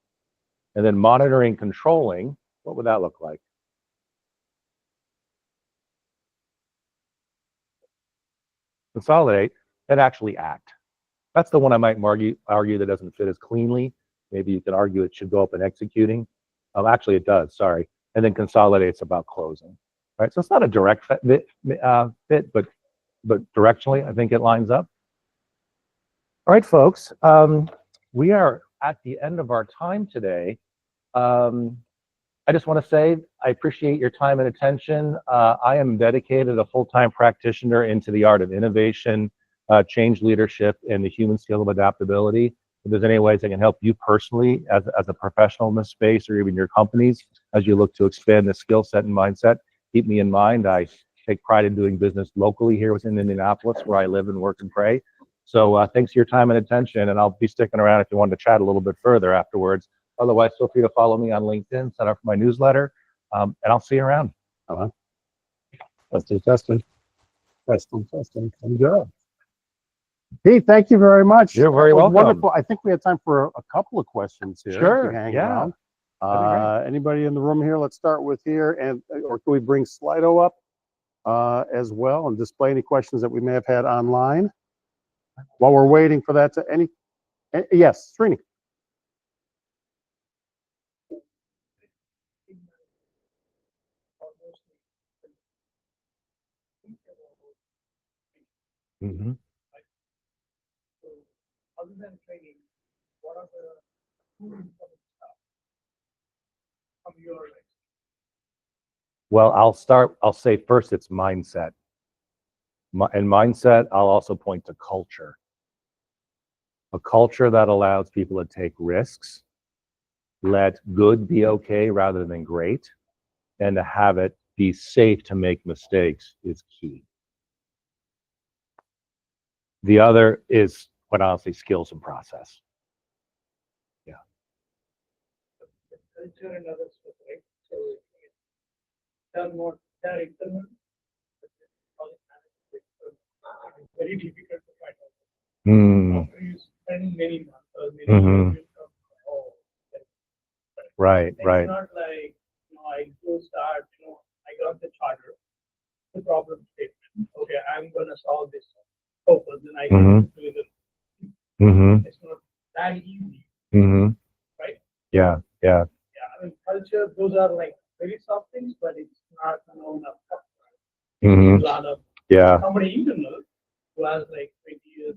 And then monitoring, controlling. What would that look like? Consolidate and actually act. That's the one I might argue that doesn't fit as cleanly. Maybe you could argue it should go up in executing. Actually, it does. Sorry. And then consolidate's about closing. Right. So it's not a direct fit, but directionally, I think it lines up. All right, folks. We are at the end of our time today. I just want to say I appreciate your time and attention. I am dedicated, a full-time practitioner into the art of innovation, change leadership, and the human skill of adaptability. If there's any ways I can help you personally as a professional in this space, or even your companies as you look to expand the skill set and mindset, keep me in mind. I take pride in doing business locally here within Indianapolis, where I live and work and pray. So thanks for your time and attention, and I'll be sticking around if you want to chat a little bit further afterwards. Otherwise, feel free to follow me on LinkedIn, sign up for my newsletter, and I'll see you around. Testing. Good job. Pete, thank you very much. You're very welcome. Wonderful. I think we had time for a couple of questions here. Sure. If you hang Yeah. around. That'd be Anybody in the room here? Let's start with here, or can we bring Slido up as well and display any questions that we may have had online while we're waiting for that to yes, Srini. Mm-hmm. Other than training, what are the tools from your Well, I'll say first it's mindset. And mindset, I'll also point to culture. A culture that allows people to take risks, let good be okay rather than great, and to have it be safe to make mistakes is key. The other is, quite honestly, skills and process. Yeah. culture and other stuff, right? So they're more they're internal. Very difficult to find out. Mm. After you spend many months or many Mhm. years, you come, oh, Right, it's right. not like, I go start, I got the charter, the problem statement. Okay, I'm gonna solve this purpose, then I can do it. Mm-hmm. It's not that easy, Mm-hmm. right? Yeah, yeah. Yeah, I mean, culture, those are like very soft things, but it's not known of Mm-hmm. a lot of Yeah, somebody internal who has like 20 years.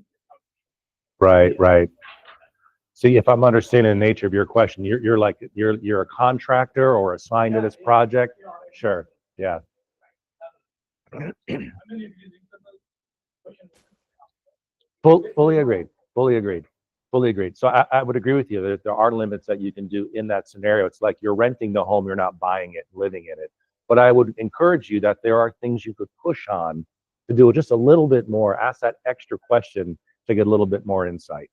right, right. See, if I'm understanding the nature of your question, you're like you're a contractor or assigned to this project. Sure. Yeah. I mean, it is internal question. Fully agreed. Fully agreed. Fully agreed. So I would agree with you that there are limits that you can do in that scenario. It's like you're renting the home, you're not buying it, living in it. But I would encourage you that there are things you could push on to do just a little bit more. Ask that extra question to get a little bit more insight.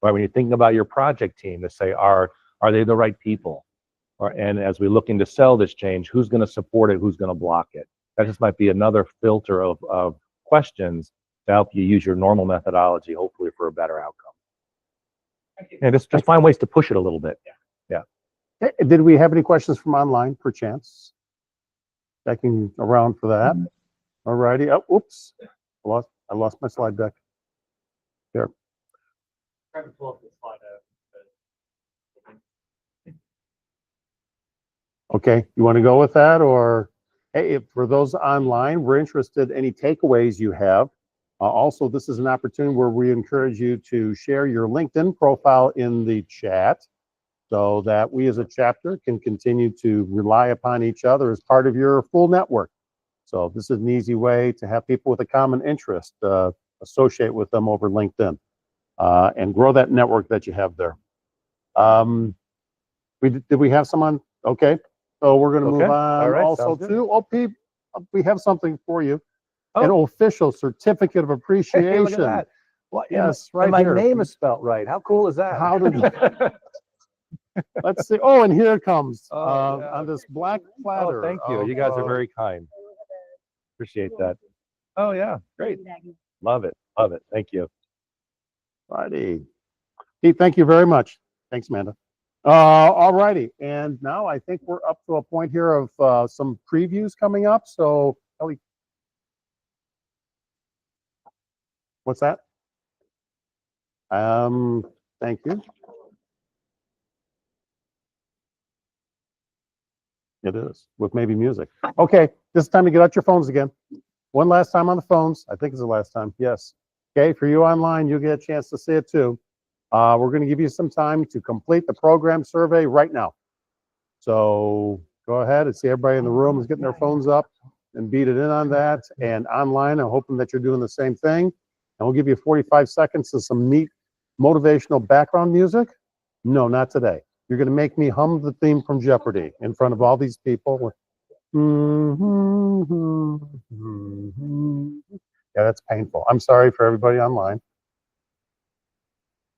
Right? When you're thinking about your project team, to say, are they the right people? And as we look into sell this change, who's going to support it? Who's going to block it? That just might be another filter of questions to help you use your normal methodology, hopefully for a better outcome. And just find ways to push it a little bit. Yeah. Did we have any questions from online, perchance? Checking around for that. All righty. Oh, oops. I lost my slide deck. There. Try to pull up the slide out. Okay, you want to go with that, or hey, if for those online, we're interested any takeaways you have. Also, this is an opportunity where we encourage you to share your LinkedIn profile in the chat so that we as a chapter can continue to rely upon each other as part of your full network. So this is an easy way to have people with a common interest associate with them over LinkedIn and grow that network that you have there. Did we have someone? Okay, so we're going to move Okay. on. All right, Also, sounds good. too. Oh, Pete, we have something for you. An Oh. official certificate of appreciation. Hey, look at that. Well, Yes, and right my here. name is spelt right. How cool is that? How did? Let's see. Oh, and here it comes Oh, yeah. on this black Oh, platter. thank you. You guys are very kind. Appreciate that. Oh, yeah. Great. Love it. Love it. Thank you. Righty. Pete, thank you very much. Thanks, Amanda. All righty. And now I think we're up to a point here of some previews coming up. So, Kelly, what's that? Thank you. It is, with maybe music. Okay, this is time to get out your phones again. One last time on the phones. I think it's the last time. Yes. Okay, for you online, you'll get a chance to see it too. We're going to give you some time to complete the program survey right now. So go ahead and see everybody in the room is getting their phones up and beat it in on that. And online, I'm hoping that you're doing the same thing. And we'll give you 45 seconds of some neat motivational background music. No, not today. You're going to make me hum the theme from Jeopardy in front of all these people. Yeah, that's painful. I'm sorry for everybody online.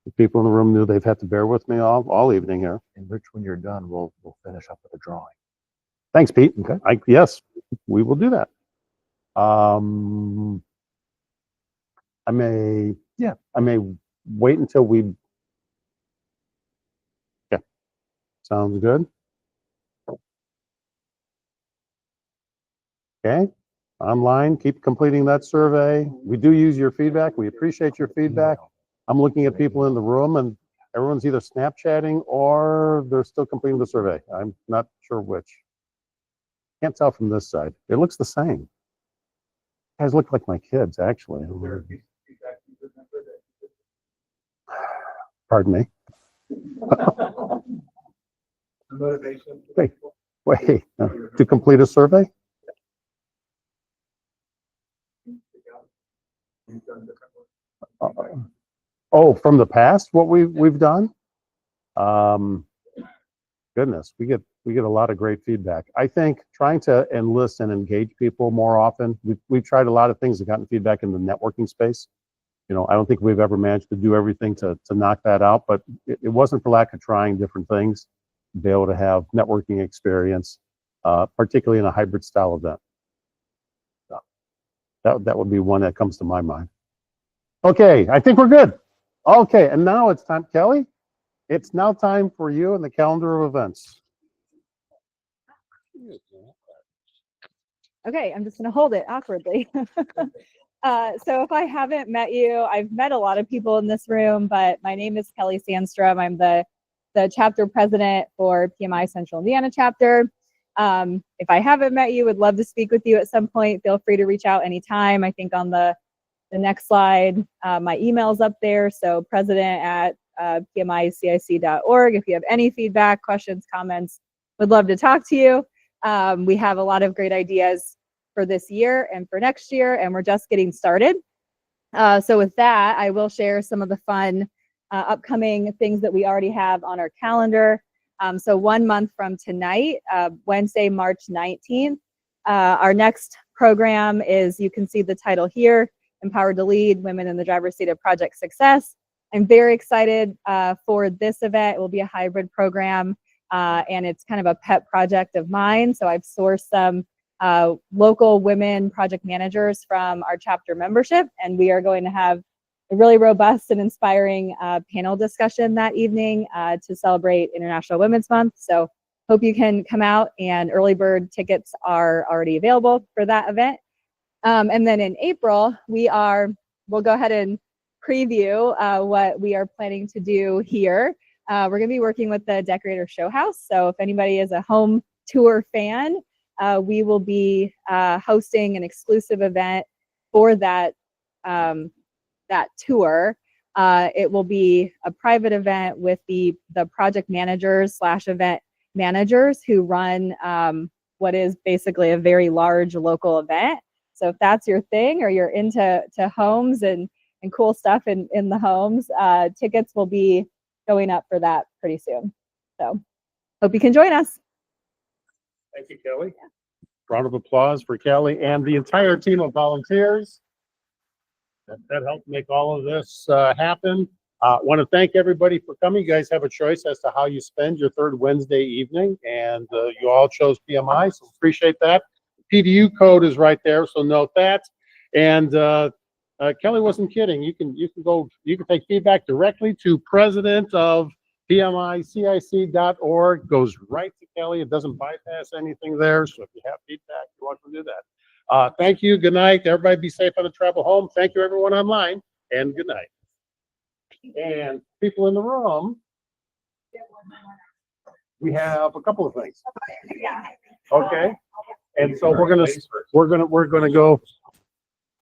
The people in the room knew they've had to bear with me all evening here. And Rich, when you're done, we'll finish up with a drawing. Thanks, Pete. Okay. Yes, we will do that. I may wait until we. Yeah, sounds good. Okay, online, keep completing that survey. We do use your feedback. We appreciate your feedback. I'm looking at people in the room and everyone's either Snapchatting or they're still completing the survey. I'm not sure which. Can't tell from this side. It looks the same. You guys look like my kids, actually. Pardon me. Motivation. Wait, to complete a survey? Oh, from the past, what we've done? Goodness, we get a lot of great feedback. I think trying to enlist and engage people more often. We've tried a lot of things and gotten feedback in the networking space. You know, I don't think we've ever managed to do everything to knock that out, but it wasn't for lack of trying different things to be able to have networking experience, particularly in a hybrid style event. So that would be one that comes to my mind. Okay, I think we're good. Okay, and now it's time, Kelly. It's now time for you and the calendar of events. Okay, I'm just going to hold it awkwardly. So if I haven't met you, I've met a lot of people in this room, but my name is Kelly Sandstrom. I'm the chapter president for PMI Central Indiana chapter. If I haven't met you, would love to speak with you at some point. Feel free to reach out anytime. I think on the next slide, my email's up there. So president@pmicic.org. If you have any feedback, questions, comments, would love to talk to you. We have a lot of great ideas for this year and for next year, and we're just getting started. So with that, I will share some of the fun upcoming things that we already have on our calendar. So 1 month from tonight, Wednesday, March 19th, our next program is, you can see the title here, Empowered to Lead, Women in the Driver's Seat of Project Success. I'm very excited for this event. It will be a hybrid program, and it's kind of a pet project of mine. So I've sourced some local women project managers from our chapter membership, and we are going to have a really robust and inspiring panel discussion that evening to celebrate International Women's Month. So hope you can come out, and early bird tickets are already available for that event. And then in April, we'll go ahead and preview what we are planning to do here. We're going to be working with the Decorator Show House. So if anybody is a home tour fan, we will be hosting an exclusive event for that that tour. It will be a private event with the project managers / event managers who run what is basically a very large local event. So if that's your thing, or you're into homes and cool stuff in the homes, tickets will be going up for that pretty soon. So hope you can join us. Thank you, Kelly. Round of applause for Kelly and the entire team of volunteers that helped make all of this happen. Want to thank everybody for coming. You guys have a choice as to how you spend your third Wednesday evening, and you all chose PMI, so appreciate that. PDU code is right there, so note that. And Kelly wasn't kidding. You can take feedback directly to president of PMICIC.org. Goes right to Kelly. It doesn't bypass anything there. So if you have feedback, you're welcome to do that. Thank you. Good night. Everybody be safe on the travel home. Thank you, everyone online, and good night. And people in the room, we have a couple of things. Okay. And so we're gonna go